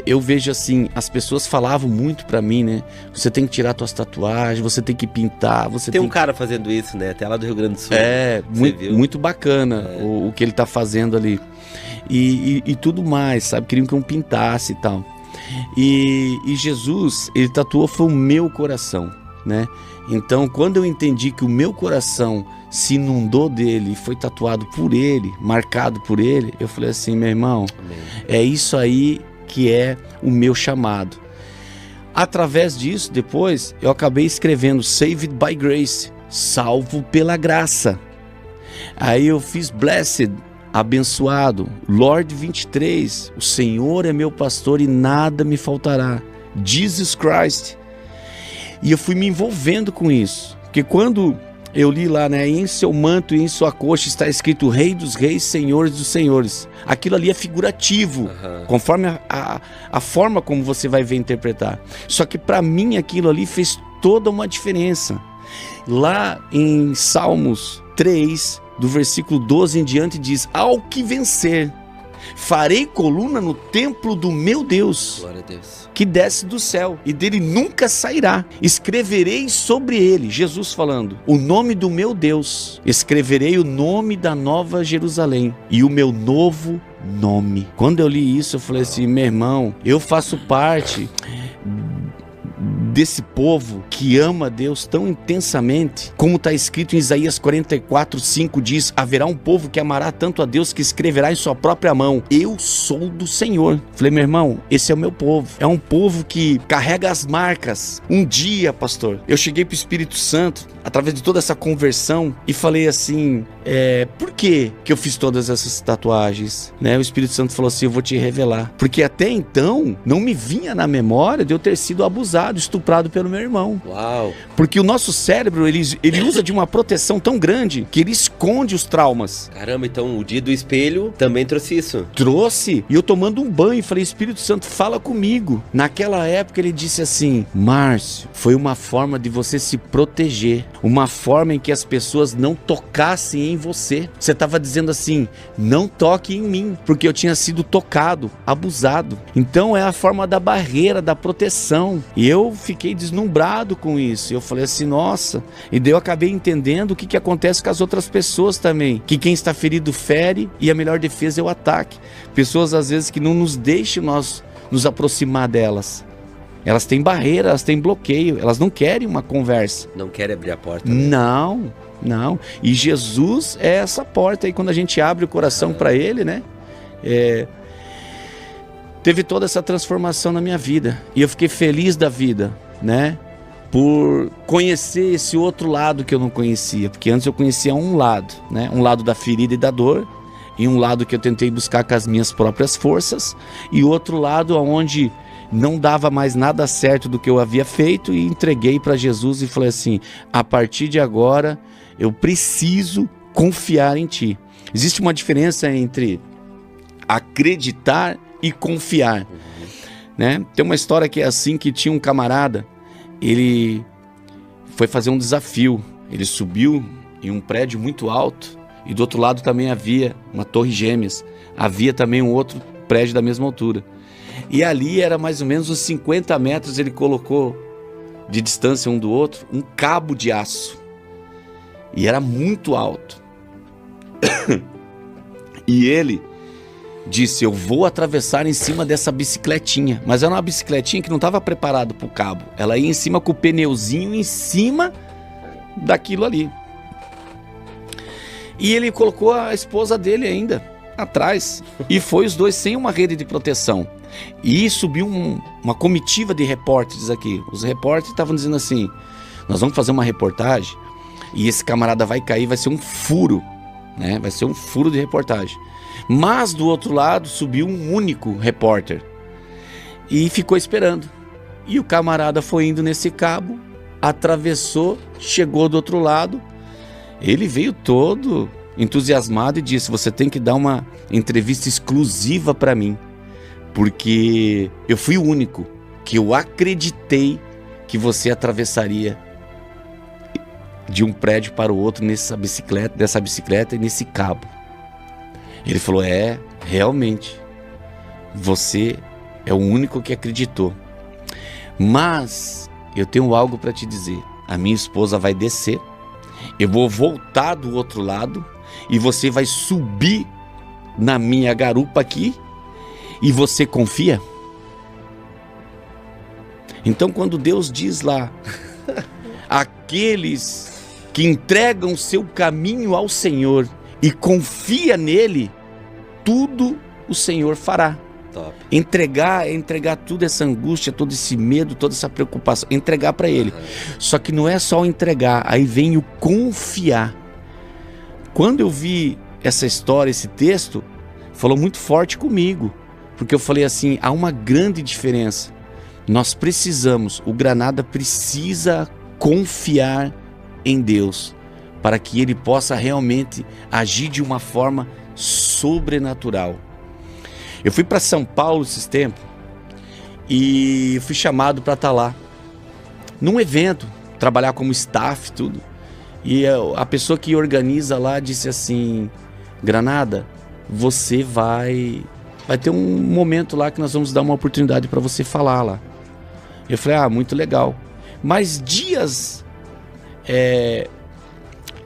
eu vejo assim, as pessoas falavam muito pra mim, né? Você tem que tirar tuas tatuagens, você tem que pintar, você tem um cara fazendo isso, né? Até lá do Rio Grande do Sul. Muito bacana o que ele tá fazendo ali. E tudo mais, sabe? Queriam que eu pintasse e tal. E Jesus, ele tatuou foi o meu coração, né? Então, quando eu entendi que o meu coração se inundou dele, foi tatuado por ele, marcado por ele, eu falei assim, meu irmão, é isso aí que é o meu chamado. Através disso, depois, eu acabei escrevendo Saved by Grace, salvo pela graça. Aí eu fiz Blessed, abençoado, Lord 23, o Senhor é meu pastor e nada me faltará, Jesus Christ. E eu fui me envolvendo com isso, porque quando eu li lá, né, em seu manto e em sua coxa está escrito Rei dos Reis, Senhores dos Senhores. Aquilo ali é figurativo, conforme a forma como você vai ver interpretar. Só que para mim aquilo ali fez toda uma diferença. Lá em Salmos 3, do versículo 12 em diante, diz: ao que vencer, farei coluna no templo do meu Deus, glória a Deus, que desce do céu, e dele nunca sairá. Escreverei sobre ele, Jesus falando, o nome do meu Deus. Escreverei o nome da nova Jerusalém e o meu novo nome. Quando eu li isso, eu falei assim, meu irmão, eu faço parte desse povo que ama Deus tão intensamente, como está escrito em Isaías 44:5, diz: haverá um povo que amará tanto a Deus que escreverá em sua própria mão, eu sou do Senhor. Falei, meu irmão, esse é o meu povo, é um povo que carrega as marcas. Um dia, pastor, eu cheguei para o Espírito Santo através de toda essa conversão e falei assim, por que eu fiz todas essas tatuagens, né? O Espírito Santo falou assim, eu vou te revelar, porque até então não me vinha na memória de eu ter sido abusado, estuprado pelo meu irmão. Uau. Porque o nosso cérebro, ele usa de uma proteção tão grande que ele esconde os traumas. Caramba, então o dia do espelho também trouxe isso? Trouxe, e eu tomando um banho, falei, Espírito Santo, fala comigo. Naquela época ele disse assim, Márcio, foi uma forma de você se proteger, uma forma em que as pessoas não tocassem em você. Você estava dizendo assim, não toque em mim, porque eu tinha sido tocado, abusado. Então é a forma da barreira, da proteção. E eu fiquei deslumbrado com isso. Eu falei assim, nossa. E daí eu acabei entendendo o que acontece com as outras pessoas também. Que quem está ferido fere e a melhor defesa é o ataque. Pessoas às vezes que não nos deixam nós nos aproximar delas. Elas têm barreira, elas têm bloqueio, elas não querem uma conversa. Não querem abrir a porta, né? Não. E Jesus é essa porta aí, quando a gente abre o coração para ele, né? teve toda essa transformação na minha vida. E eu fiquei feliz da vida, né? Por conhecer esse outro lado que eu não conhecia. Porque antes eu conhecia um lado, né? Um lado da ferida e da dor. E um lado que eu tentei buscar com as minhas próprias forças. E outro lado onde não dava mais nada certo do que eu havia feito. E entreguei para Jesus e falei assim: a partir de agora eu preciso confiar em Ti. Existe uma diferença entre acreditar e confiar, né? Tem uma história que é assim, que tinha um camarada, ele foi fazer um desafio, ele subiu em um prédio muito alto e do outro lado também havia uma torre gêmeas, havia também um outro prédio da mesma altura, e ali era mais ou menos uns 50 metros, ele colocou de distância um do outro um cabo de aço, e era muito alto. E ele disse: eu vou atravessar em cima dessa bicicletinha. Mas era uma bicicletinha que não estava preparada para o cabo. Ela ia em cima com o pneuzinho em cima daquilo ali. E ele colocou a esposa dele ainda atrás. E foi os dois sem uma rede de proteção. E subiu uma comitiva de repórteres aqui. Os repórteres estavam dizendo assim: nós vamos fazer uma reportagem e esse camarada vai cair, vai ser um furo, né? Vai ser um furo de reportagem. Mas do outro lado subiu um único repórter e ficou esperando. E o camarada foi indo nesse cabo, atravessou, chegou do outro lado. Ele veio todo entusiasmado e disse: você tem que dar uma entrevista exclusiva para mim, porque eu fui o único que eu acreditei que você atravessaria de um prédio para o outro dessa bicicleta e nesse cabo. Ele falou: realmente, você é o único que acreditou. Mas eu tenho algo para te dizer. A minha esposa vai descer, eu vou voltar do outro lado e você vai subir na minha garupa aqui e você confia? Então, quando Deus diz lá, aqueles que entregam seu caminho ao Senhor e confia nele, tudo o Senhor fará. Top. Entregar tudo essa angústia, todo esse medo, toda essa preocupação, entregar para ele. Só que não é só entregar, aí vem o confiar. Quando eu vi essa história, esse texto, falou muito forte comigo, porque eu falei assim: há uma grande diferença. Nós precisamos, o Granada precisa confiar em Deus, para que Ele possa realmente agir de uma forma sobrenatural. Eu fui para São Paulo esses tempos e fui chamado para estar lá num evento, trabalhar como staff, tudo. E a pessoa que organiza lá disse assim: Granada, você vai ter um momento lá que nós vamos dar uma oportunidade para você falar lá. Eu falei: muito legal. Mas dias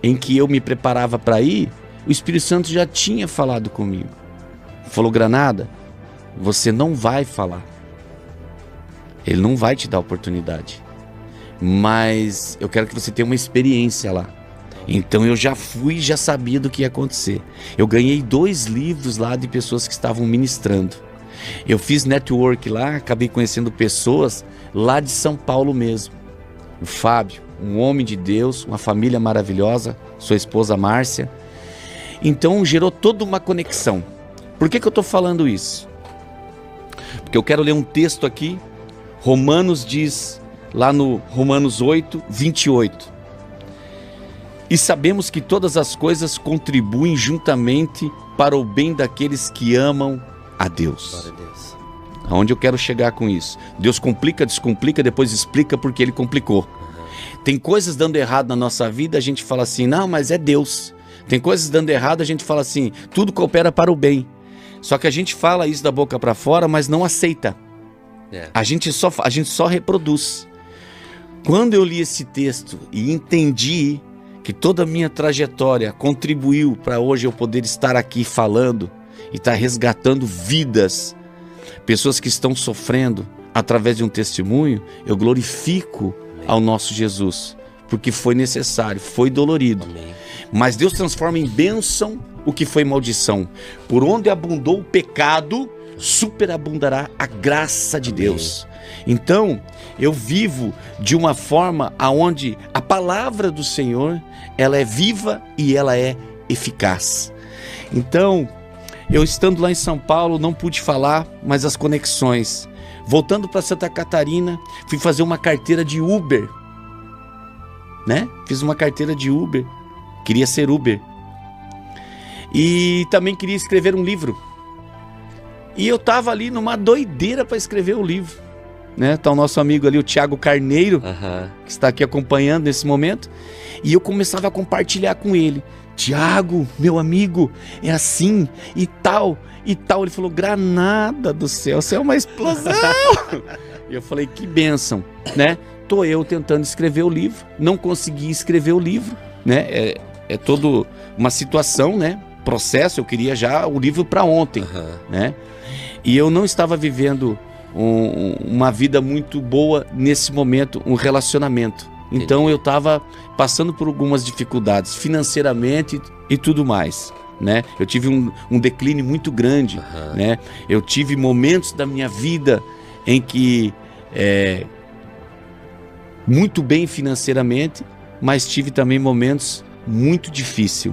em que eu me preparava para ir, o Espírito Santo já tinha falado comigo. Falou: Granada, você não vai falar. Ele não vai te dar oportunidade. Mas eu quero que você tenha uma experiência lá. Então eu já fui, já sabia do que ia acontecer. Eu ganhei 2 livros lá de pessoas que estavam ministrando. Eu fiz network lá, acabei conhecendo pessoas lá de São Paulo mesmo. O Fábio, um homem de Deus, uma família maravilhosa, sua esposa Márcia. Então gerou toda uma conexão. Por que eu estou falando isso? Porque eu quero ler um texto aqui. Romanos diz, lá no Romanos 8, 28. E sabemos que todas as coisas contribuem juntamente para o bem daqueles que amam a Deus. Glória a Deus. Aonde eu quero chegar com isso? Deus complica, descomplica, depois explica porque Ele complicou. Tem coisas dando errado na nossa vida, a gente fala assim: não, mas é Deus. Tem coisas dando errado, a gente fala assim: tudo coopera para o bem. Só que a gente fala isso da boca para fora, mas não aceita. A gente só reproduz. Quando eu li esse texto e entendi que toda a minha trajetória contribuiu para hoje eu poder estar aqui falando e estar resgatando vidas, pessoas que estão sofrendo através de um testemunho, eu glorifico ao nosso Jesus, porque foi necessário, foi dolorido. Amém. Mas Deus transforma em bênção o que foi maldição. Por onde abundou o pecado, superabundará a graça de Deus. Então, eu vivo de uma forma aonde a palavra do Senhor, ela é viva e ela é eficaz. Então, eu estando lá em São Paulo, não pude falar, mas as conexões. Voltando para Santa Catarina, fui fazer uma carteira de Uber, né? Fiz uma carteira de Uber, queria ser Uber. E também queria escrever um livro. E eu tava ali numa doideira para escrever o livro, né? Tá o nosso amigo ali, o Thiago Carneiro, que está aqui acompanhando nesse momento. E eu começava a compartilhar com ele. Tiago, meu amigo, é assim e tal e tal. Ele falou, Granada do céu, você é uma explosão. E eu falei, que bênção, né? Tô eu tentando escrever o livro, não consegui escrever o livro, né? É toda uma situação, né? Processo, eu queria já o livro para ontem, né? E eu não estava vivendo uma vida muito boa nesse momento, um relacionamento. Então eu estava passando por algumas dificuldades financeiramente e tudo mais, né? Eu tive um declínio muito grande, né? Eu tive momentos da minha vida em que muito bem financeiramente, mas tive também momentos muito difíceis.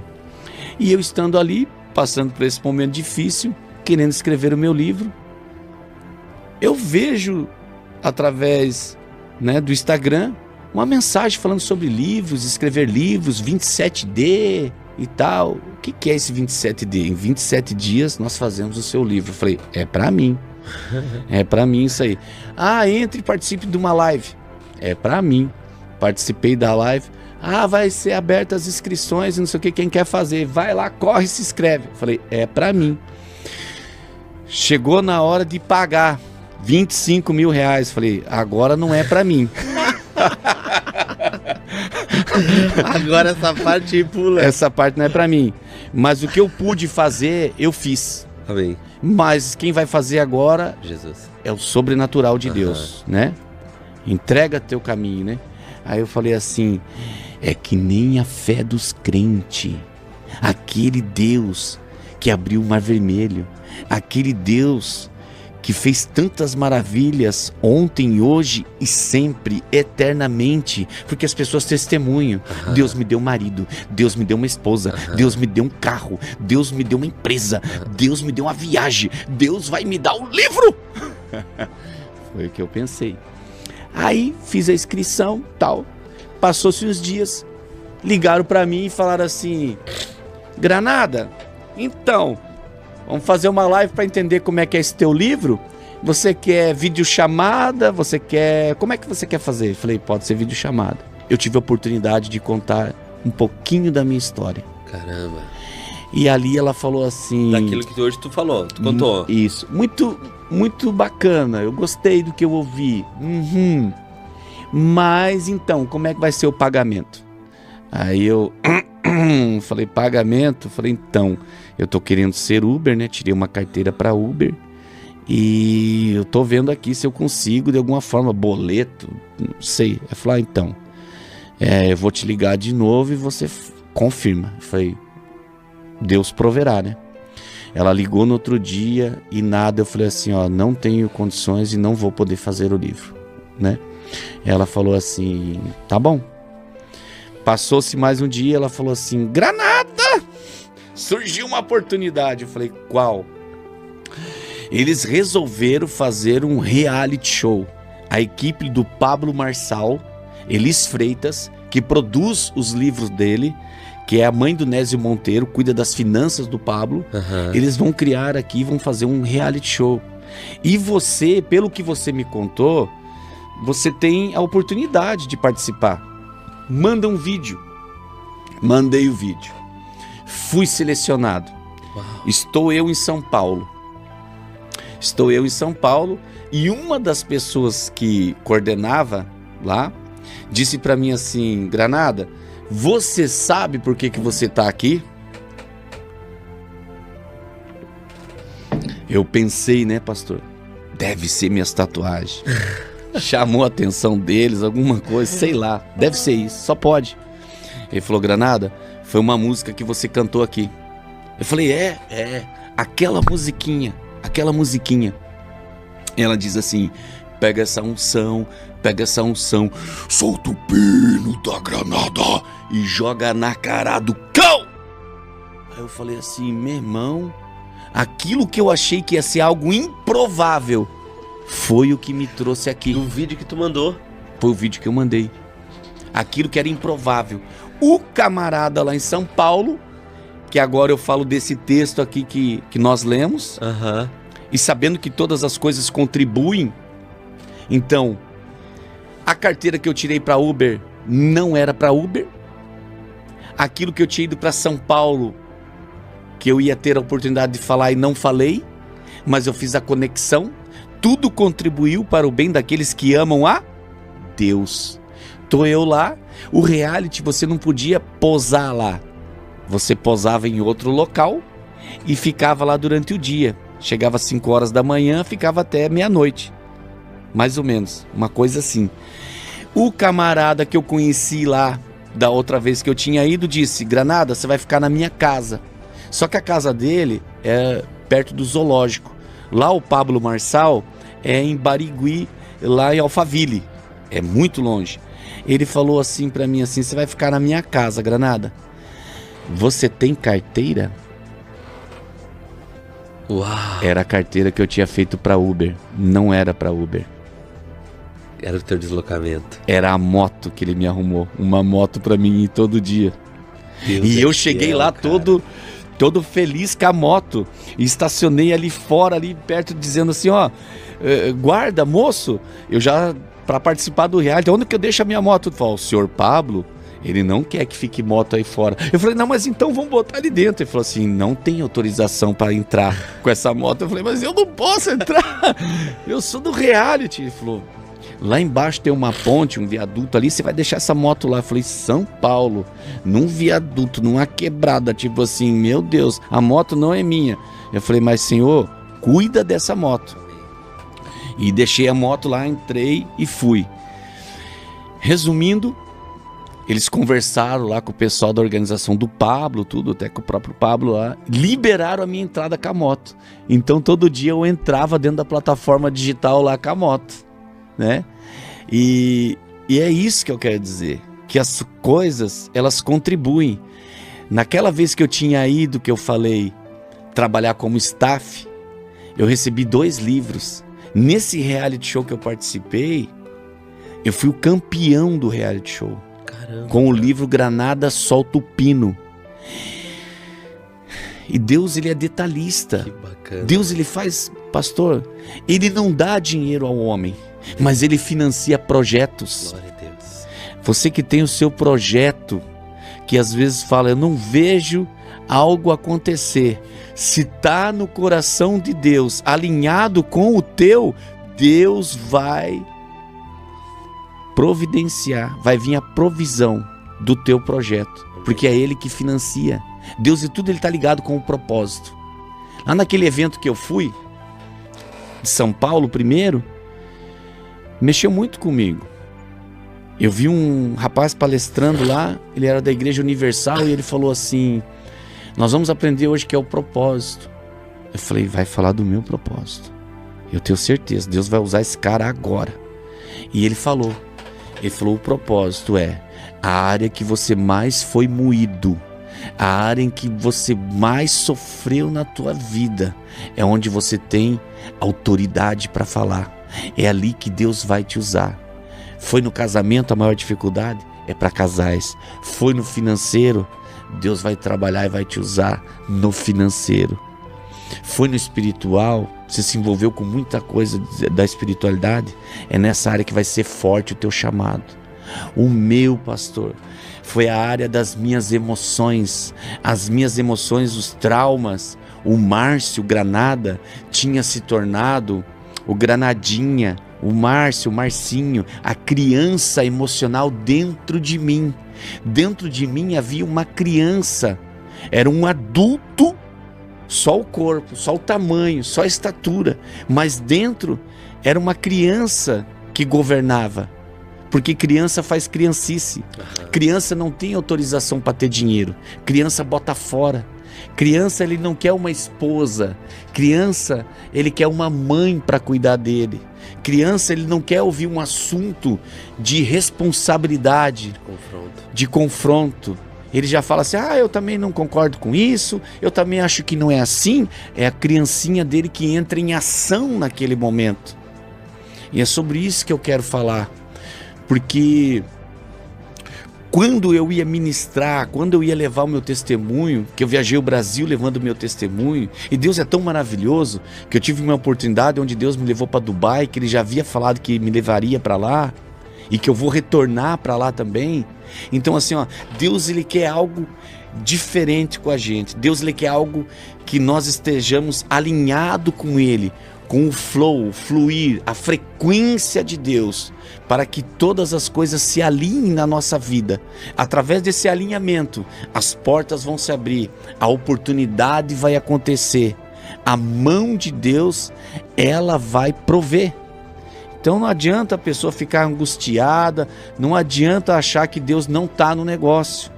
E eu estando ali, passando por esse momento difícil, querendo escrever o meu livro, eu vejo através, né, do Instagram uma mensagem falando sobre livros, escrever livros, 27D e tal. O que é esse 27D? Em 27 dias nós fazemos o seu livro. Eu falei, é pra mim. É pra mim isso aí. Ah, entre e participe de uma live. É pra mim. Participei da live. Ah, vai ser aberta as inscrições e não sei o que, quem quer fazer. Vai lá, corre e se inscreve. Eu falei, é pra mim. Chegou na hora de pagar 25 mil reais. Falei, agora não é pra mim. Agora essa parte pula. Essa parte não é pra mim. Mas o que eu pude fazer, eu fiz. Amém. Mas quem vai fazer agora, Jesus, é o sobrenatural de Deus, né? Entrega teu caminho, né? Aí eu falei assim, é que nem a fé dos crentes. Aquele Deus que abriu o Mar Vermelho, aquele Deus que fez tantas maravilhas ontem, hoje e sempre, eternamente, porque as pessoas testemunham. Deus me deu um marido, Deus me deu uma esposa, Deus me deu um carro, Deus me deu uma empresa, Deus me deu uma viagem, Deus vai me dar um livro. Foi o que eu pensei. Aí fiz a inscrição, tal. Passou-se uns dias, ligaram para mim e falaram assim, Granada, então, vamos fazer uma live para entender como é que é esse teu livro? Você quer videochamada? Você quer... Como é que você quer fazer? Eu falei, pode ser videochamada. Eu tive a oportunidade de contar um pouquinho da minha história. Caramba. E ali ela falou assim... Daquilo que hoje tu falou, tu contou. Isso. Muito, muito bacana. Eu gostei do que eu ouvi. Mas então, como é que vai ser o pagamento? Aí eu... falei, pagamento? Falei, então, eu tô querendo ser Uber, né? Tirei uma carteira para Uber e eu tô vendo aqui se eu consigo de alguma forma, boleto, não sei. Eu falei, então, eu vou te ligar de novo e você confirma. Eu falei, Deus proverá, né? Ela ligou no outro dia e nada, eu falei assim, ó, não tenho condições e não vou poder fazer o livro, né? Ela falou assim, tá bom. Passou-se mais um dia, ela falou assim, Granada, surgiu uma oportunidade. Eu falei, qual? Eles resolveram fazer um reality show. A equipe do Pablo Marçal, Elis Freitas, que produz os livros dele, que é a mãe do Nésio Monteiro, cuida das finanças do Pablo, eles vão criar aqui, vão fazer um reality show. E você, pelo que você me contou, você tem a oportunidade de participar. Manda um vídeo. Mandei o vídeo. Fui selecionado. Uau. Estou eu em São Paulo. E uma das pessoas que coordenava lá disse para mim assim, Granada, você sabe por que você está aqui? Eu pensei, né, pastor? Deve ser minhas tatuagens. Chamou a atenção deles, alguma coisa, sei lá. Deve ser isso, só pode. Ele falou, Granada, foi uma música que você cantou aqui. Eu falei, aquela musiquinha. aquela musiquinha. Ela diz assim: pega essa unção, solta o pino da granada e joga na cara do cão. Aí eu falei assim: meu irmão, aquilo que eu achei que ia ser algo improvável foi o que me trouxe aqui. Do vídeo que tu mandou. Foi o vídeo que eu mandei. Aquilo que era improvável. O camarada lá em São Paulo, que agora eu falo desse texto aqui que nós lemos, e sabendo que todas as coisas contribuem, então, a carteira que eu tirei para Uber não era para Uber. Aquilo que eu tinha ido para São Paulo, que eu ia ter a oportunidade de falar e não falei, mas eu fiz a conexão. Tudo contribuiu para o bem daqueles que amam a Deus. Tô eu lá. O reality você não podia posar lá. Você posava em outro local e ficava lá durante o dia. Chegava às 5 horas da manhã, ficava até meia-noite. Mais ou menos, uma coisa assim. O camarada que eu conheci lá da outra vez que eu tinha ido disse: Granada, você vai ficar na minha casa. Só que a casa dele é perto do zoológico. Lá o Pablo Marçal é em Barigui, lá em Alphaville. É muito longe. Ele falou assim pra mim assim: você vai ficar na minha casa, Granada. Você tem carteira? Uau. Era a carteira que eu tinha feito pra Uber. Não era pra Uber. Era o teu deslocamento. Era a moto que ele me arrumou. Uma moto pra mim ir todo dia. Deus e é eu cheguei fiel, lá cara. todo feliz com a moto. E estacionei ali fora, ali perto, dizendo assim: ó, guarda, moço, eu já, pra participar do reality, onde que eu deixo a minha moto? Ele falou: o senhor Pablo, ele não quer que fique moto aí fora. Eu falei: não, mas então vamos botar ali dentro. Ele falou assim: não tem autorização para entrar com essa moto. Eu falei: mas eu não posso entrar, eu sou do reality. Ele falou: lá embaixo tem uma ponte, um viaduto ali, você vai deixar essa moto lá. Eu falei: São Paulo, num viaduto, numa quebrada, tipo assim, meu Deus, a moto não é minha. Eu falei: mas senhor, cuida dessa moto. E deixei a moto lá, entrei e fui. Resumindo, eles conversaram lá com o pessoal da organização do Pablo, tudo, até com o próprio Pablo lá, liberaram a minha entrada com a moto. Então todo dia eu entrava dentro da plataforma digital lá com a moto, né? E é isso que eu quero dizer, que as coisas, elas contribuem. Naquela vez que eu tinha ido, que eu falei, trabalhar como staff, eu recebi 2 livros. Nesse reality show que eu participei, eu fui o campeão do reality show. Caramba. Com o livro Granada Solta o Pino. E Deus, ele é detalhista. Que bacana. Deus, ele faz, pastor, ele não dá dinheiro ao homem, mas ele financia projetos. Glória a Deus. Você que tem o seu projeto, que às vezes fala: eu não vejo algo acontecer. Se está no coração de Deus, alinhado com o teu, Deus vai providenciar, vai vir a provisão do teu projeto, porque é Ele que financia. Deus, e tudo ele está ligado com o propósito. Lá naquele evento que eu fui, de São Paulo primeiro, mexeu muito comigo. Eu vi um rapaz palestrando lá, ele era da Igreja Universal, e ele falou assim: nós vamos aprender hoje que é o propósito. Eu falei: vai falar do meu propósito. Eu tenho certeza, Deus vai usar esse cara agora. E ele falou, o propósito é a área que você mais foi moído, a área em que você mais sofreu na tua vida, é onde você tem autoridade para falar. É ali que Deus vai te usar. Foi no casamento a maior dificuldade? É para casais. Foi no financeiro? Deus vai trabalhar e vai te usar no financeiro. Foi no espiritual? Você se envolveu com muita coisa da espiritualidade? É nessa área que vai ser forte o teu chamado. O meu, pastor, foi a área das minhas emoções. As minhas emoções, os traumas. O Márcio Granada tinha se tornado o Granadinha, o Márcio, o Marcinho, a criança emocional dentro de mim. Dentro de mim havia uma criança, era um adulto, só o corpo, só o tamanho, só a estatura, mas dentro era uma criança que governava, porque criança faz criancice. Criança não tem autorização para ter dinheiro, criança bota fora, Criança, ele não quer uma esposa. Criança, ele quer uma mãe para cuidar dele. Criança, ele não quer ouvir um assunto de responsabilidade, de confronto. Ele já fala assim, eu também não concordo com isso, eu também acho que não é assim. É a criancinha dele que entra em ação naquele momento. E é sobre isso que eu quero falar. Porque quando eu ia ministrar, quando eu ia levar o meu testemunho, que eu viajei o Brasil levando o meu testemunho, e Deus é tão maravilhoso, que eu tive uma oportunidade onde Deus me levou para Dubai, que Ele já havia falado que me levaria para lá, e que eu vou retornar para lá também. Então assim, Deus, Ele quer algo diferente com a gente. Deus, Ele quer algo que nós estejamos alinhados com Ele, com o flow, o fluir, a frequência de Deus, para que todas as coisas se alinhem na nossa vida. Através desse alinhamento, as portas vão se abrir, a oportunidade vai acontecer, a mão de Deus, ela vai prover. Então não adianta a pessoa ficar angustiada, não adianta achar que Deus não está no negócio.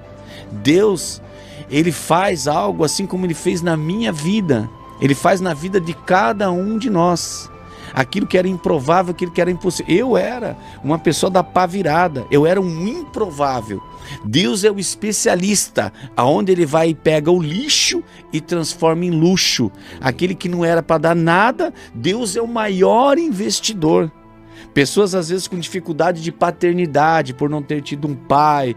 Deus, Ele faz algo assim como Ele fez na minha vida. Ele faz na vida de cada um de nós. Aquilo que era improvável, aquilo que era impossível. Eu era uma pessoa da pá virada. Eu era um improvável. Deus é o especialista, aonde Ele vai e pega o lixo e transforma em luxo. Aquele que não era para dar nada, Deus é o maior investidor. Pessoas às vezes com dificuldade de paternidade, por não ter tido um pai,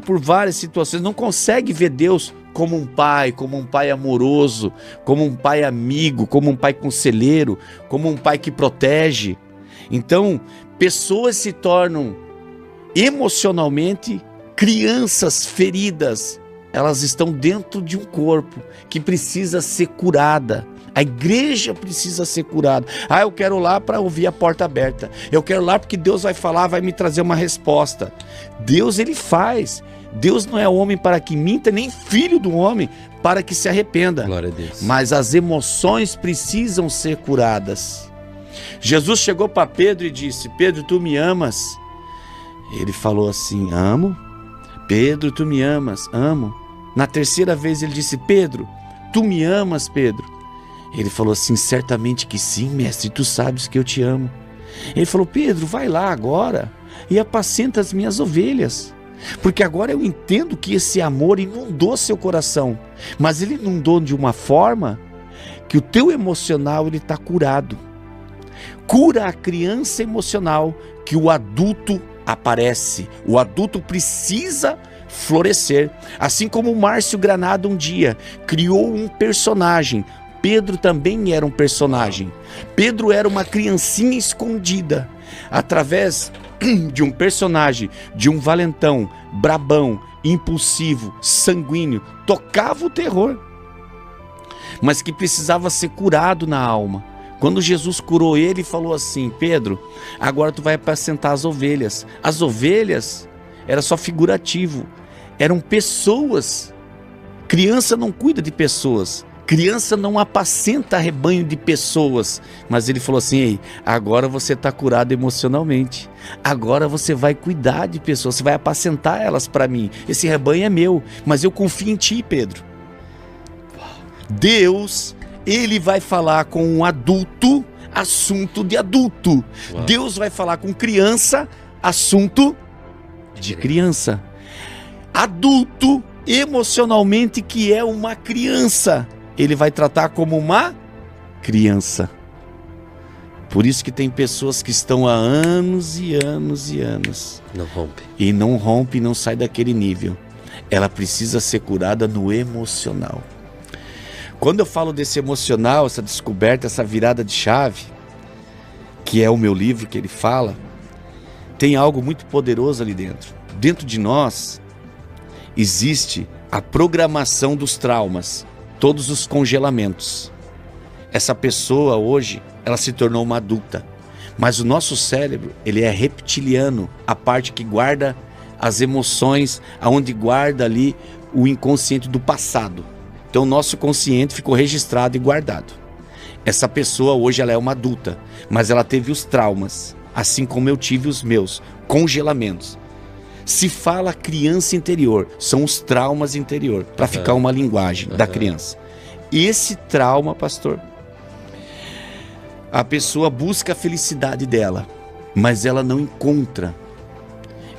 por várias situações, não conseguem ver Deus como um pai amoroso, como um pai amigo, como um pai conselheiro, como um pai que protege. Então, pessoas se tornam emocionalmente crianças feridas. Elas estão dentro de um corpo que precisa ser curada. A igreja precisa ser curada. Eu quero lá para ouvir a porta aberta. Eu quero lá porque Deus vai falar, vai me trazer uma resposta. Deus, Ele faz. Deus não é homem para que minta, nem filho do homem para que se arrependa. Glória a Deus. Mas as emoções precisam ser curadas. Jesus chegou para Pedro e disse: Pedro, tu me amas? Ele falou assim: amo. Pedro, tu me amas? Amo. Na terceira vez ele disse: Pedro, tu me amas, Pedro? Ele falou assim: certamente que sim, mestre, tu sabes que eu te amo. Ele falou: Pedro, vai lá agora e apacenta as minhas ovelhas. Porque agora eu entendo que esse amor inundou seu coração, mas ele inundou de uma forma que o teu emocional ele está curado. Cura a criança emocional que o adulto aparece. O adulto precisa florescer. Assim como o Márcio Granado um dia criou um personagem, Pedro também era um personagem. Pedro era uma criancinha escondida. Através de um personagem, de um valentão, brabão, impulsivo, sanguíneo, tocava o terror, mas que precisava ser curado na alma. Quando Jesus curou ele, falou assim: Pedro, agora tu vai apacentar as ovelhas. As ovelhas era só figurativo, eram pessoas. Criança não cuida de pessoas, criança não apacenta rebanho de pessoas. Mas ele falou assim: ei, agora você está curado emocionalmente, agora você vai cuidar de pessoas, você vai apacentar elas para mim. Esse rebanho é meu, mas eu confio em ti, Pedro. Deus, Ele vai falar com um adulto, assunto de adulto. Uau. Deus vai falar com criança, assunto de criança. Adulto, emocionalmente, que é uma criança, Ele vai tratar como uma criança. Por isso que tem pessoas que estão há anos e anos e anos. Não rompe. E não rompe, não sai daquele nível. Ela precisa ser curada no emocional. Quando eu falo desse emocional, essa descoberta, essa virada de chave, que é o meu livro que ele fala, tem algo muito poderoso ali dentro. Dentro de nós existe a programação dos traumas, todos os congelamentos. Essa pessoa hoje, ela se tornou uma adulta, mas o nosso cérebro, ele é reptiliano, a parte que guarda as emoções, aonde guarda ali o inconsciente do passado. Então o nosso consciente ficou registrado e guardado. Essa pessoa hoje ela é uma adulta, mas ela teve os traumas, assim como eu tive os meus congelamentos. Se fala criança interior, são os traumas interior, para ficar uma linguagem da criança. Esse trauma, pastor, a pessoa busca a felicidade dela, mas ela não encontra.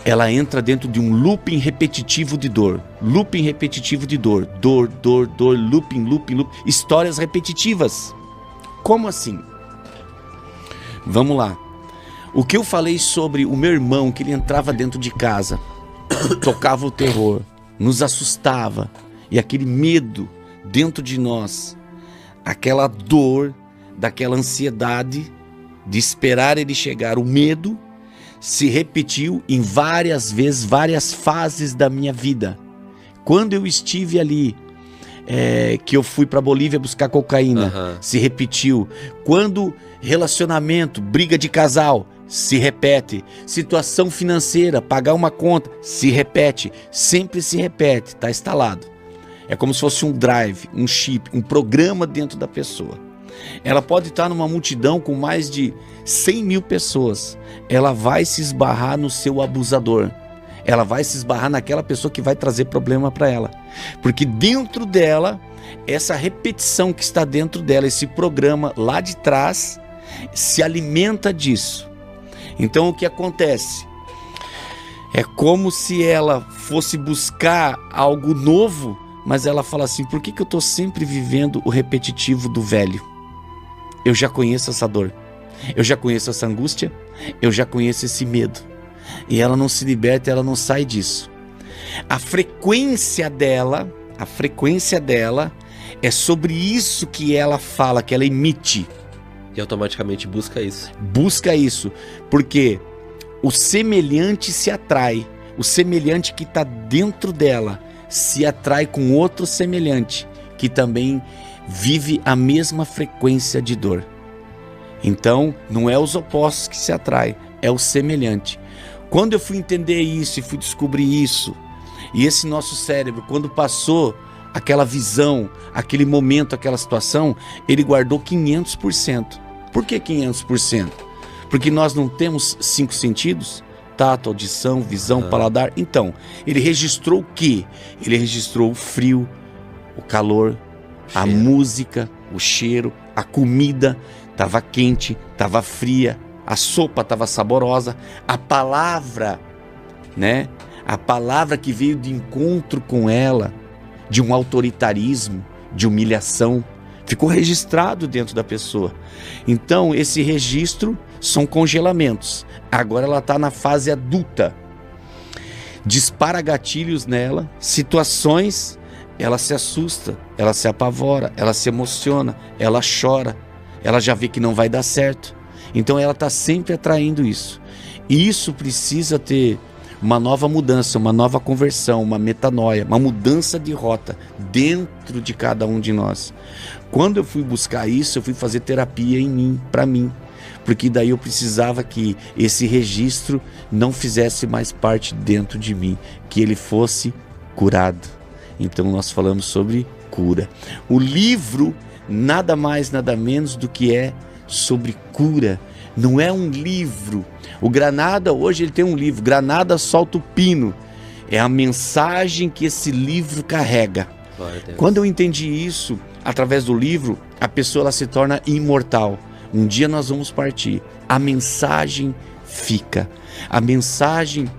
Ela entra dentro de um looping repetitivo de dor. Looping repetitivo de dor. Dor, dor, dor, looping, looping, looping. Histórias repetitivas. Como assim? Vamos lá. O que eu falei sobre o meu irmão, que ele entrava dentro de casa, tocava o terror, nos assustava, e aquele medo dentro de nós, aquela dor, daquela ansiedade de esperar ele chegar, o medo se repetiu em várias vezes, várias fases da minha vida. Quando eu estive ali, que eu fui para Bolívia buscar cocaína, se repetiu. Quando relacionamento, briga de casal, se repete. Situação financeira, pagar uma conta, se repete. Sempre se repete, está instalado. É como se fosse um drive, um chip, um programa dentro da pessoa. Ela pode estar numa multidão com mais de 100 mil pessoas. Ela vai se esbarrar no seu abusador. Ela vai se esbarrar naquela pessoa que vai trazer problema para ela. Porque dentro dela, essa repetição que está dentro dela, esse programa lá de trás, se alimenta disso. Então o que acontece? É como se ela fosse buscar algo novo, mas ela fala assim: por que eu estou sempre vivendo o repetitivo do velho? Eu já conheço essa dor, eu já conheço essa angústia, eu já conheço esse medo. E ela não se liberta, ela não sai disso. A frequência dela é sobre isso que ela fala, que ela emite. E automaticamente busca isso. Busca isso, porque o semelhante se atrai. O semelhante que está dentro dela se atrai com outro semelhante, que também vive a mesma frequência de dor. Então, não é os opostos que se atraem, é o semelhante. Quando eu fui entender isso e fui descobrir isso, e esse nosso cérebro, quando passou aquela visão, aquele momento, aquela situação, ele guardou 500%. Por que 500%? Porque nós não temos 5 sentidos? Tato, audição, visão, paladar. Então, ele registrou o quê? Ele registrou o frio, o calor, a música, o cheiro, a comida estava quente, estava fria, a sopa estava saborosa, a palavra, né? A palavra que veio de encontro com ela, de um autoritarismo, de humilhação, ficou registrado dentro da pessoa. Então, esse registro são congelamentos. Agora ela está na fase adulta. Dispara gatilhos nela, situações, ela se assusta, ela se apavora, ela se emociona, ela chora, ela já vê que não vai dar certo. Então ela está sempre atraindo isso. E isso precisa ter uma nova mudança, uma nova conversão, uma metanoia, uma mudança de rota dentro de cada um de nós. Quando eu fui buscar isso, eu fui fazer terapia em mim, para mim. Porque daí eu precisava que esse registro não fizesse mais parte dentro de mim, que ele fosse curado. Então nós falamos sobre cura. O livro nada mais, nada menos do que é sobre cura. Não é um livro. O Granada, hoje ele tem um livro, Granada Solta o Pino. É a mensagem que esse livro carrega. Quando eu entendi isso, através do livro, a pessoa ela se torna imortal. Um dia nós vamos partir. A mensagem fica. A mensagem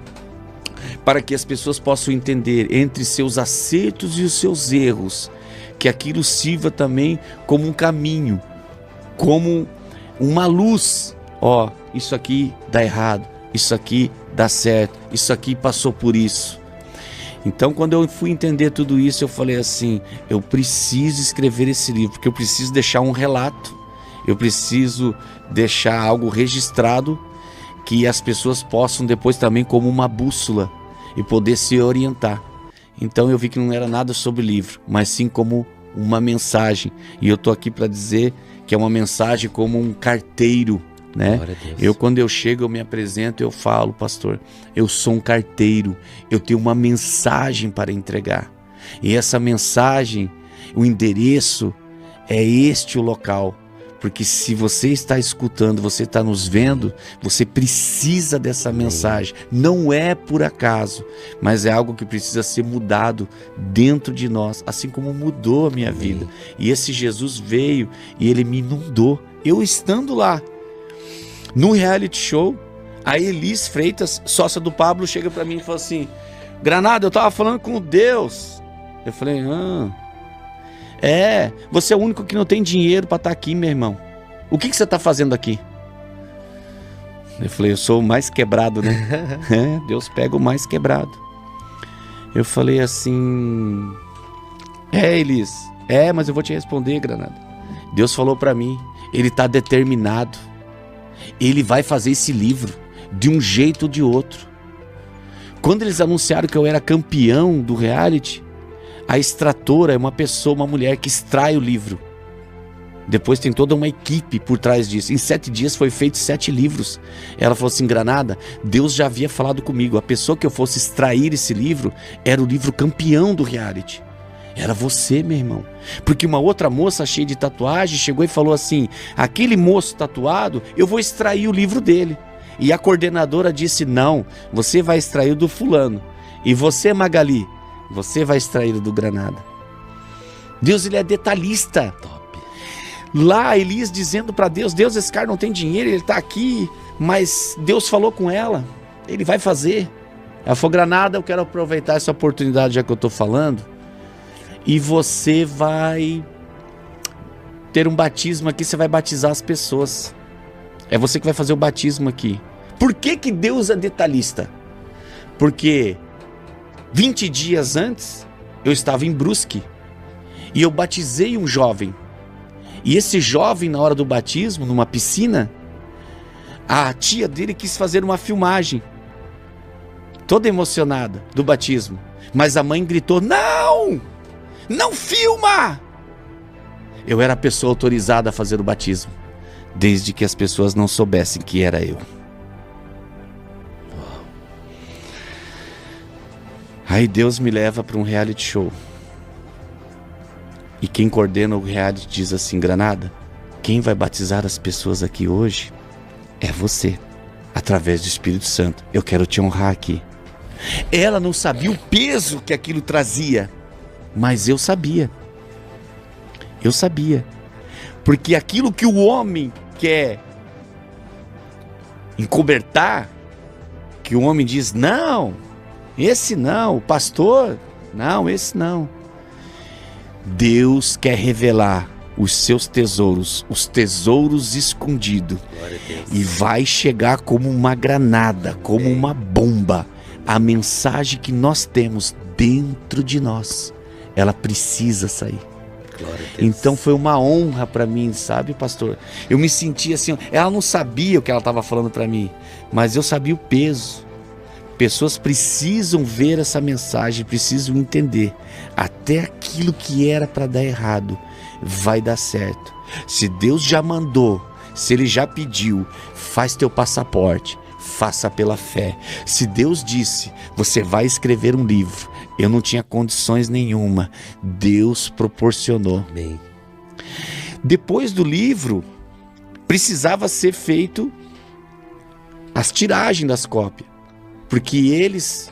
para que as pessoas possam entender entre seus acertos e os seus erros, que aquilo sirva também como um caminho, como uma luz. Ó, isso aqui dá errado, isso aqui dá certo, isso aqui passou por isso. Então, quando eu fui entender tudo isso, eu falei assim: eu preciso escrever esse livro, porque eu preciso deixar um relato, eu preciso deixar algo registrado que as pessoas possam depois também como uma bússola e poder se orientar. Então eu vi que não era nada sobre livro, mas sim como uma mensagem. E eu tô aqui para dizer que é uma mensagem como um carteiro, né? Eu, quando eu chego, eu me apresento, eu falo: pastor, eu sou um carteiro, eu tenho uma mensagem para entregar. E essa mensagem, o endereço é este o local, Porque se você está escutando, você está nos vendo, você precisa dessa mensagem. Não é por acaso, mas é algo que precisa ser mudado dentro de nós, assim como mudou a minha vida. E esse Jesus veio e ele me inundou. Eu estando lá, no reality show, a Elis Freitas, sócia do Pablo, chega para mim e fala assim: Granada, eu tava falando com Deus. Eu falei: você é o único que não tem dinheiro para estar aqui, meu irmão. O que você tá fazendo aqui? Eu falei: eu sou o mais quebrado, né? Deus pega o mais quebrado. Eu falei assim: Elis, mas eu vou te responder, Granada. Deus falou para mim, ele tá determinado. Ele vai fazer esse livro de um jeito ou de outro. Quando eles anunciaram que eu era campeão do reality, a extratora é uma pessoa, uma mulher que extrai o livro. Depois tem toda uma equipe por trás disso. Em 7 dias foi feito 7 livros. Ela falou assim: Granada, Deus já havia falado comigo. A pessoa que eu fosse extrair esse livro era o livro campeão do reality. Era você, meu irmão. Porque uma outra moça cheia de tatuagem chegou e falou assim: aquele moço tatuado, eu vou extrair o livro dele. E a coordenadora disse: não, você vai extrair o do fulano. E você, Magali, você vai extrair o do Granada. Deus, ele é detalhista. Top. Lá a Elis dizendo para Deus: Deus, esse cara não tem dinheiro, ele tá aqui, mas Deus falou com ela, ele vai fazer. Ela falou: Granada, eu quero aproveitar essa oportunidade já que eu tô falando, e você vai ter um batismo aqui, você vai batizar as pessoas. É você que vai fazer o batismo aqui. Por que que Deus é detalhista? Porque 20 dias antes, eu estava em Brusque e eu batizei um jovem. E esse jovem, na hora do batismo, numa piscina, a tia dele quis fazer uma filmagem, toda emocionada, do batismo. Mas a mãe gritou: não! Não filma! Eu era a pessoa autorizada a fazer o batismo, desde que as pessoas não soubessem que era eu. Aí Deus me leva para um reality show. E quem coordena o reality diz assim: Granada, quem vai batizar as pessoas aqui hoje é você, através do Espírito Santo. Eu quero te honrar aqui. Ela não sabia o peso que aquilo trazia, mas eu sabia. Eu sabia. Porque aquilo que o homem quer encobertar, que o homem diz: não, esse não, o pastor, não, esse não. Deus quer revelar os seus tesouros, os tesouros escondidos. E vai chegar como uma granada, como uma bomba. A mensagem que nós temos dentro de nós, ela precisa sair. Então foi uma honra para mim, sabe, pastor? Eu me senti assim, ela não sabia o que ela estava falando para mim, mas eu sabia o peso. Pessoas precisam ver essa mensagem, precisam entender. Até aquilo que era para dar errado vai dar certo. Se Deus já mandou, se Ele já pediu, faz teu passaporte, faça pela fé. Se Deus disse, você vai escrever um livro, eu não tinha condições nenhuma, Deus proporcionou. Amém. Depois do livro, precisava ser feito as tiragens das cópias, porque eles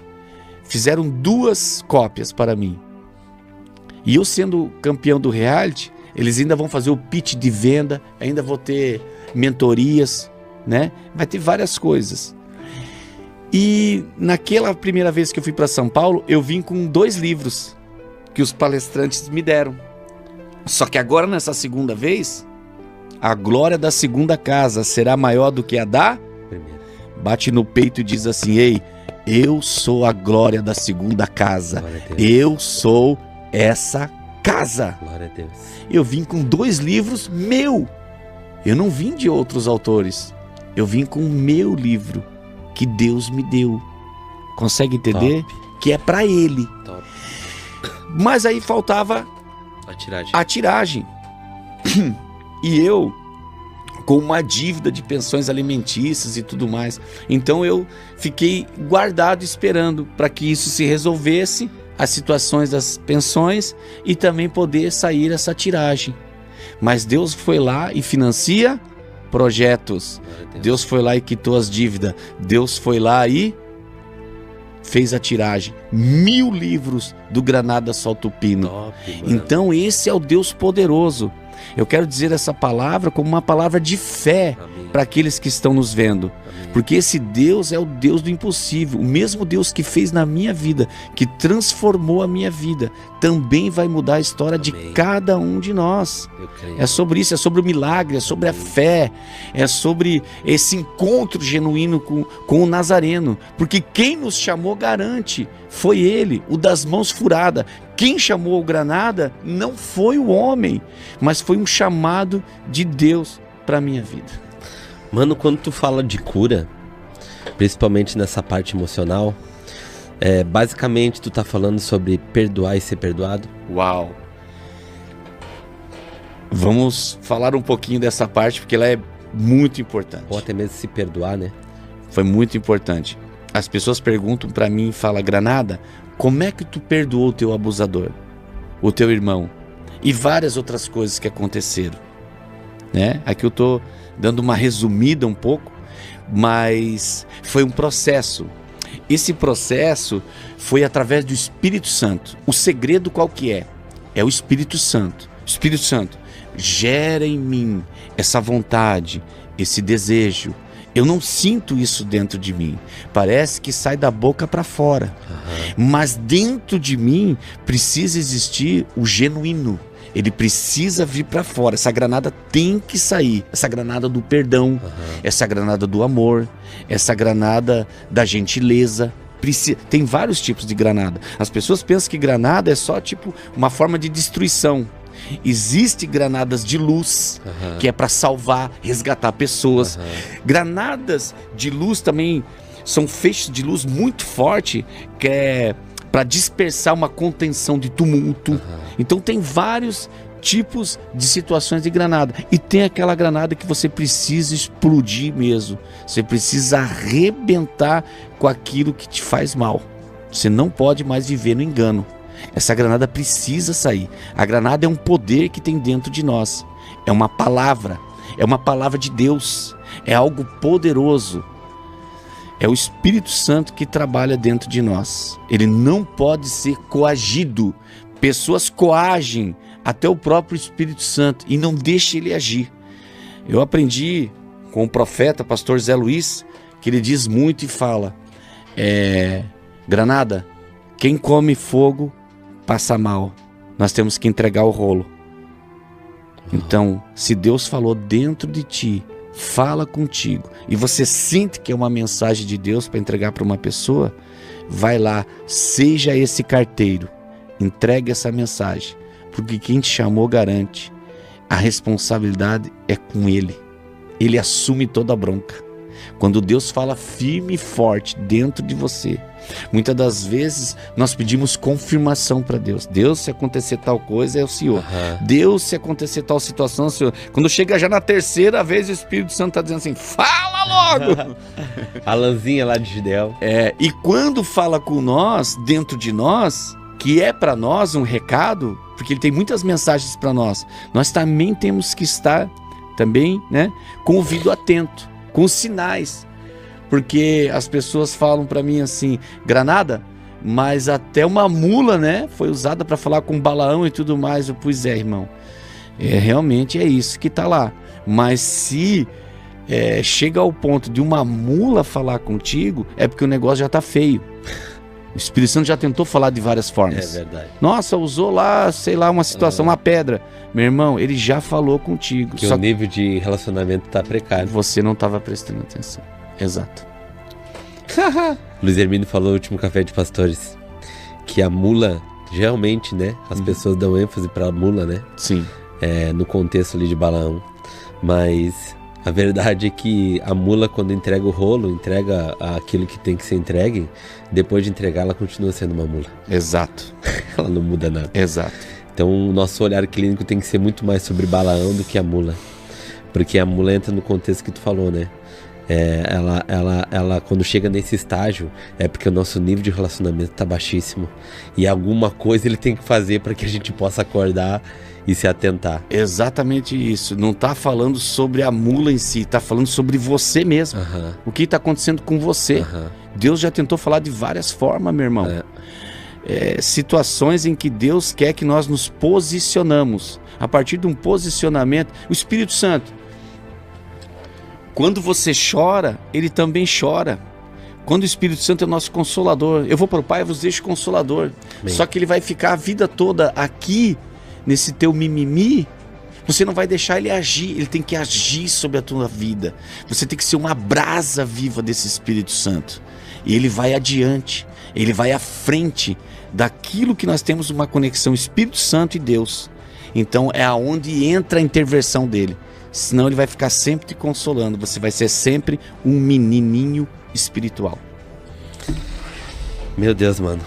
fizeram 2 cópias para mim. E eu sendo campeão do reality, eles ainda vão fazer o pitch de venda, ainda vou ter mentorias, né? Vai ter várias coisas. E naquela primeira vez que eu fui para São Paulo, eu vim com 2 livros que os palestrantes me deram. Só que agora, nessa segunda vez, a glória da segunda casa será maior do que a da primeira. Bate no peito e diz assim: ei, eu sou a glória da segunda casa. Eu sou essa casa. Glória a Deus. Eu vim com 2 livros meu. Eu não vim de outros autores. Eu vim com o meu livro que Deus me deu. Consegue entender? Top. Que é para Ele. Top. Mas aí faltava a tiragem. E eu com uma dívida de pensões alimentícias e tudo mais. Então eu fiquei guardado esperando para que isso se resolvesse, as situações das pensões, e também poder sair essa tiragem. Mas Deus foi lá e financia projetos. Deus foi lá e quitou as dívidas. Deus foi lá e fez a tiragem. 1000 livros do Granada Solta o Pino. Top, Então esse é o Deus poderoso. Eu quero dizer essa palavra como uma palavra de fé para aqueles que estão nos vendo. Porque esse Deus é o Deus do impossível. O mesmo Deus que fez na minha vida, que transformou a minha vida, também vai mudar a história de cada um de nós. É sobre isso, é sobre o milagre, é sobre a fé, é sobre esse encontro genuíno com o Nazareno. Porque quem nos chamou garante, foi ele, o das mãos furadas. Quem chamou o Granada não foi o homem, mas foi um chamado de Deus para a minha vida. Mano, quando tu fala de cura, principalmente nessa parte emocional, basicamente tu tá falando sobre perdoar e ser perdoado? Uau! Vamos falar um pouquinho dessa parte, porque ela é muito importante. Ou até mesmo se perdoar, né? Foi muito importante. As pessoas perguntam para mim e falam: Granada, como é que tu perdoou o teu abusador, o teu irmão? E várias outras coisas que aconteceram, né? Aqui eu tô dando uma resumida um pouco, mas foi um processo. Esse processo foi através do Espírito Santo. O segredo qual que é? É o Espírito Santo. O Espírito Santo gera em mim essa vontade, esse desejo. Eu não sinto isso dentro de mim. Parece que sai da boca para fora. Mas dentro de mim precisa existir o genuíno. Ele precisa vir para fora. Essa granada tem que sair. Essa granada do perdão, essa granada do amor, essa granada da gentileza. Tem vários tipos de granada. As pessoas pensam que granada é só tipo uma forma de destruição. Existem granadas de luz, que é para salvar, resgatar pessoas. Granadas de luz também são feixes de luz muito forte, que é para dispersar uma contenção de tumulto. Então tem vários tipos de situações de granada. E tem aquela granada que você precisa explodir mesmo. Você precisa arrebentar com aquilo que te faz mal. Você não pode mais viver no engano. Essa granada precisa sair. A granada é um poder que tem dentro de nós. É uma palavra de Deus. É algo poderoso. É o Espírito Santo que trabalha dentro de nós. Ele não pode ser coagido. Pessoas coagem até o próprio Espírito Santo e não deixam ele agir. Eu aprendi com o profeta, pastor Zé Luiz, que ele diz muito e fala: Granada, quem come fogo passa mal. Nós temos que entregar o rolo. Então, se Deus falou dentro de ti, fala contigo, e você sente que é uma mensagem de Deus para entregar para uma pessoa, vai lá, seja esse carteiro, entregue essa mensagem, porque quem te chamou garante. A responsabilidade é com ele. Ele assume toda a bronca. Quando Deus fala firme e forte dentro de você, muitas das vezes nós pedimos confirmação para Deus. Deus, se acontecer tal coisa, é o Senhor. Deus, se acontecer tal situação, é o Senhor. Quando chega já na terceira vez, o Espírito Santo está dizendo assim: fala logo! Alanzinha lá de Gideão. E quando fala com nós, dentro de nós, que é para nós um recado, porque ele tem muitas mensagens para nós, nós também temos que estar também, né, com o ouvido atento, com os sinais. Porque as pessoas falam para mim assim: Granada, mas até uma mula, né, foi usada para falar com Balaão e tudo mais. Pois é, irmão, realmente é isso que está lá. Mas se chega ao ponto de uma mula falar contigo, é porque o negócio já está feio. O Espírito Santo já tentou falar de várias formas. É verdade. Nossa, usou lá, sei lá, uma situação, uma pedra. Meu irmão, ele já falou contigo. Que o nível de relacionamento está precário. Você não estava prestando atenção. Exato. Luiz Hermínio falou no último Café de Pastores que a mula, geralmente, né, as pessoas dão ênfase para a mula, né? Sim. No contexto ali de Balaão. Mas a verdade é que a mula, quando entrega o rolo, entrega aquilo que tem que ser entregue, depois de entregar, ela continua sendo uma mula. Exato. Ela não muda nada. Exato. Então o nosso olhar clínico tem que ser muito mais sobre Balaão do que a mula. Porque a mula entra no contexto que tu falou, né? ela quando chega nesse estágio, é porque o nosso nível de relacionamento tá baixíssimo. E alguma coisa ele tem que fazer para que a gente possa acordar e se atentar. Exatamente isso. Não tá falando sobre a mula em si, tá falando sobre você mesmo. O que tá acontecendo com você. Deus já tentou falar de várias formas, meu irmão. Situações em que Deus quer que nós nos posicionamos. A partir de um posicionamento, o Espírito Santo, quando você chora, ele também chora. Quando o Espírito Santo é nosso consolador, eu vou para o Pai e vos deixo consolador. Bem. Só que ele vai ficar a vida toda aqui, nesse teu mimimi. Você não vai deixar ele agir, ele tem que agir sobre a tua vida. Você tem que ser uma brasa viva desse Espírito Santo. E ele vai adiante, ele vai à frente daquilo que nós temos uma conexão Espírito Santo e Deus. Então é aonde entra a intervenção dele. Senão ele vai ficar sempre te consolando. Você vai ser sempre um menininho espiritual. Meu Deus, mano.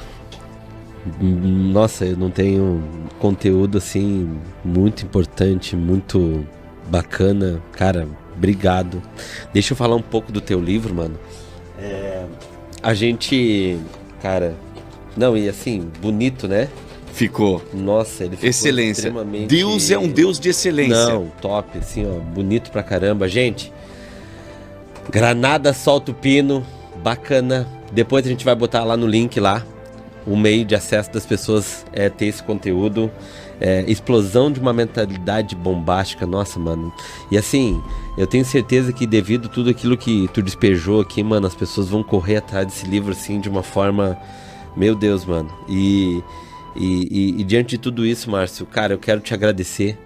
Nossa, eu não tenho conteúdo assim muito importante, muito bacana. Cara, obrigado. Deixa eu falar um pouco do teu livro, mano. A gente, cara, não, e assim, bonito, né? Ficou. Nossa, ele ficou excelência. extremamente... Deus é um Deus de excelência. Não, top, assim, ó, bonito pra caramba. Gente, Granada Solta o Pino, bacana. Depois a gente vai botar lá no link lá, o meio de acesso das pessoas ter esse conteúdo. Explosão de uma mentalidade bombástica, nossa, mano. E assim, eu tenho certeza que devido a tudo aquilo que tu despejou aqui, mano, as pessoas vão correr atrás desse livro, assim, de uma forma... Meu Deus, mano. E diante de tudo isso, Márcio, cara, eu quero te agradecer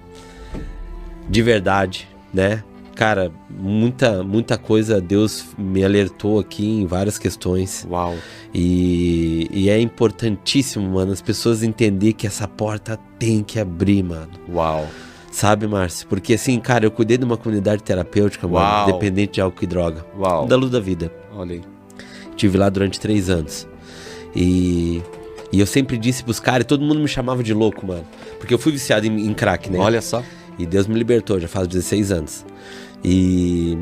de verdade, né? Cara, muita coisa Deus me alertou aqui em várias questões. Uau. E é importantíssimo, mano, as pessoas entenderem que essa porta tem que abrir, mano. Uau. Sabe, Márcio? Porque assim, cara, eu cuidei de uma comunidade terapêutica, mano, dependente de álcool e droga. Uau. Da luz da vida. Olha aí. Estive lá durante 3 anos. E eu sempre disse pros caras, e todo mundo me chamava de louco, mano. Porque eu fui viciado em crack, né? Olha só. E Deus me libertou, já faz 16 anos. E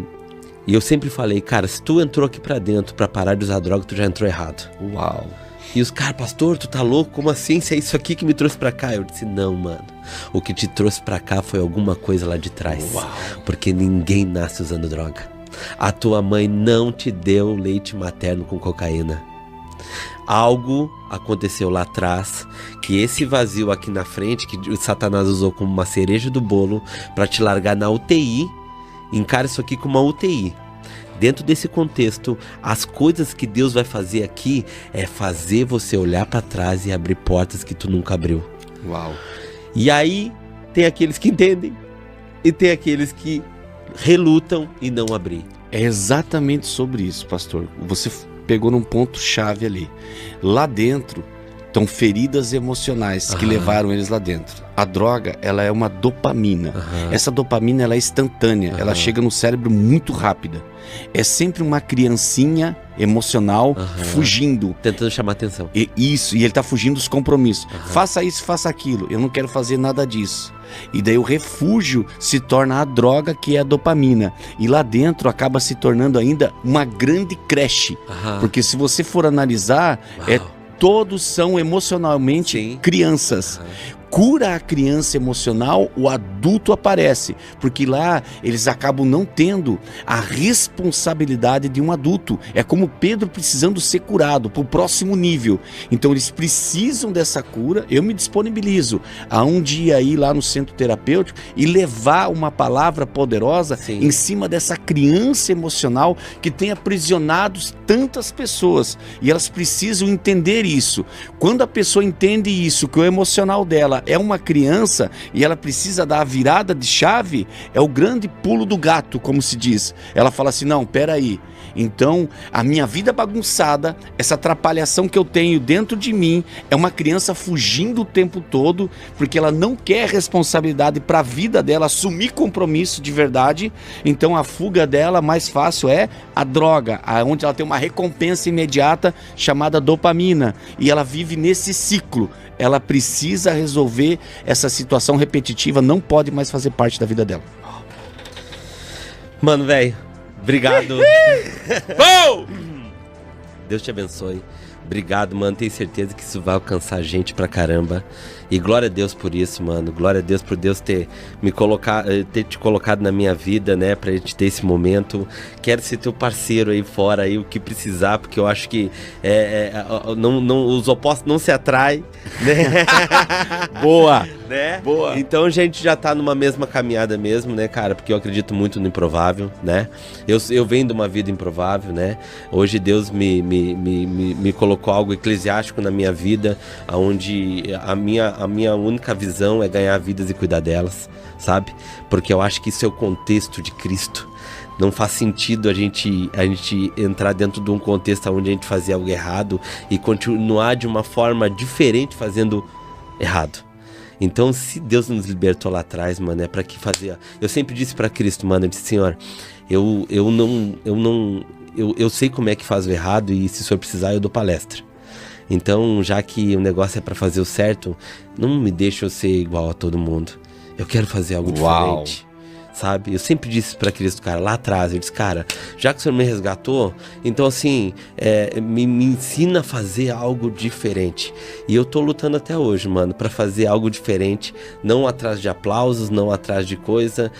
eu sempre falei, cara, se tu entrou aqui pra dentro pra parar de usar droga, tu já entrou errado. Uau. E os caras, pastor, tu tá louco? Como assim? Se é isso aqui que me trouxe pra cá? Eu disse, não, mano. O que te trouxe pra cá foi alguma coisa lá de trás. Uau. Porque ninguém nasce usando droga. A tua mãe não te deu leite materno com cocaína. Algo aconteceu lá atrás, que esse vazio aqui na frente, que o Satanás usou como uma cereja do bolo para te largar na UTI, encara isso aqui como uma UTI. Dentro desse contexto, as coisas que Deus vai fazer aqui é fazer você olhar para trás e abrir portas que tu nunca abriu. Uau. E aí tem aqueles que entendem e tem aqueles que relutam e não abrir. É exatamente sobre isso, pastor. Você pegou num ponto chave ali. Lá dentro estão feridas emocionais que levaram eles lá dentro. A droga, ela é uma dopamina. Essa dopamina, ela é instantânea. Ela chega no cérebro muito rápida. É sempre uma criancinha emocional fugindo. Tentando chamar atenção. E ele tá fugindo dos compromissos. Faça isso, faça aquilo. Eu não quero fazer nada disso. E daí o refúgio se torna a droga, que é a dopamina. E lá dentro acaba se tornando ainda uma grande creche. Porque se você for analisar, todos são emocionalmente crianças. Cura a criança emocional, o adulto aparece, porque lá eles acabam não tendo a responsabilidade de um adulto. É como Pedro precisando ser curado para o próximo nível. Então eles precisam dessa cura. Eu me disponibilizo a um dia ir lá no centro terapêutico e levar uma palavra poderosa em cima dessa criança emocional que tem aprisionado tantas pessoas, e elas precisam entender isso. Quando a pessoa entende isso, que o emocional dela é uma criança e ela precisa dar a virada de chave, é o grande pulo do gato, como se diz. Ela fala assim, não, peraí, então a minha vida bagunçada, essa atrapalhação que eu tenho dentro de mim, é uma criança fugindo o tempo todo, porque ela não quer responsabilidade para a vida dela, assumir compromisso de verdade. Então a fuga dela mais fácil é a droga, onde ela tem uma recompensa imediata chamada dopamina, e ela vive nesse ciclo. Ela precisa resolver essa situação repetitiva, não pode mais fazer parte da vida dela. Mano, velho, Obrigado. Bom! Deus te abençoe. Obrigado, mano. Tenho certeza que isso vai alcançar gente pra caramba. E glória a Deus por isso, mano. Glória a Deus por Deus ter te colocado na minha vida, né? Pra gente ter esse momento. Quero ser teu parceiro aí fora, aí, o que precisar, porque eu acho que os opostos não se atraem, né? Boa! Né? Boa! Então a gente já tá numa mesma caminhada mesmo, né, cara? Porque eu acredito muito no improvável, né? Eu venho de uma vida improvável, né? Hoje Deus me colocou algo eclesiástico na minha vida, onde a minha única visão é ganhar vidas e cuidar delas, sabe? Porque eu acho que isso é o contexto de Cristo. Não faz sentido a gente entrar dentro de um contexto onde a gente fazia algo errado e continuar de uma forma diferente fazendo errado. Então, se Deus nos libertou lá atrás, mano, é pra que fazer... Eu sempre disse pra Cristo, mano, eu disse, Senhor, eu sei como é que faz o errado e se o Senhor precisar eu dou palestra. Então, já que o negócio é pra fazer o certo, não me deixa eu ser igual a todo mundo. Eu quero fazer algo diferente. Sabe? Eu sempre disse pra Cristo, cara, lá atrás, eu disse, cara, já que o Senhor me resgatou, então assim, me ensina a fazer algo diferente. E eu tô lutando até hoje, mano, pra fazer algo diferente, não atrás de aplausos, não atrás de coisa,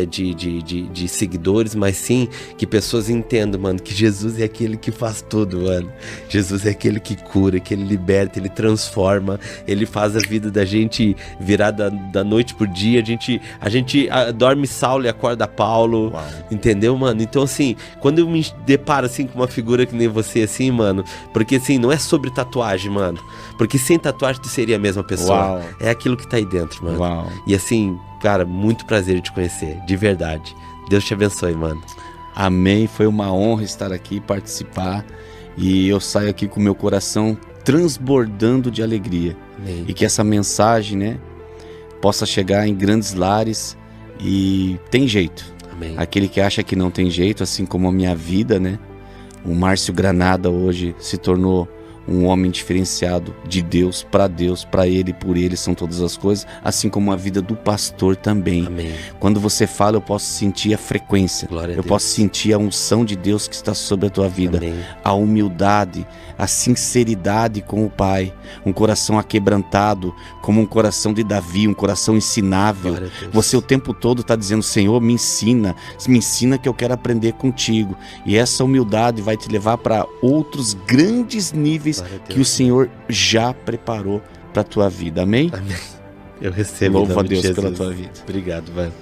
de seguidores, mas sim que pessoas entendam, mano, que Jesus é aquele que faz tudo, mano. Jesus é aquele que cura, que ele liberta, ele transforma, ele faz a vida da gente virar da noite pro dia, a gente dorme Saulo e acorda Paulo. Uau. Entendeu, mano? Então, assim, quando eu me deparo, assim, com uma figura que nem você, assim, mano, porque, assim, não é sobre tatuagem, mano, porque sem tatuagem tu seria a mesma pessoa. Uau. É aquilo que tá aí dentro, mano. Uau. E, assim, cara, muito prazer te conhecer, de verdade. Deus te abençoe, mano. Amém, foi uma honra estar aqui, participar, e eu saio aqui com meu coração transbordando de alegria. Amém. E que essa mensagem, né, possa chegar em grandes lares. E tem jeito. Amém. Aquele que acha que não tem jeito, assim como a minha vida, né? O Márcio Granada hoje se tornou um homem diferenciado de Deus, para ele, por ele são todas as coisas, assim como a vida do pastor também. Amém. Quando você fala, eu posso sentir a frequência, eu posso sentir a unção de Deus que está sobre a tua vida. Amém. A humildade, a sinceridade com o Pai, um coração aquebrantado, como um coração de Davi, um coração ensinável. Você o tempo todo está dizendo, Senhor, me ensina que eu quero aprender contigo. E essa humildade vai te levar para outros grandes níveis que o Senhor já preparou para a tua vida. Amém? Amém. Eu recebo. Louva a Deus pela tua vida. Obrigado, velho.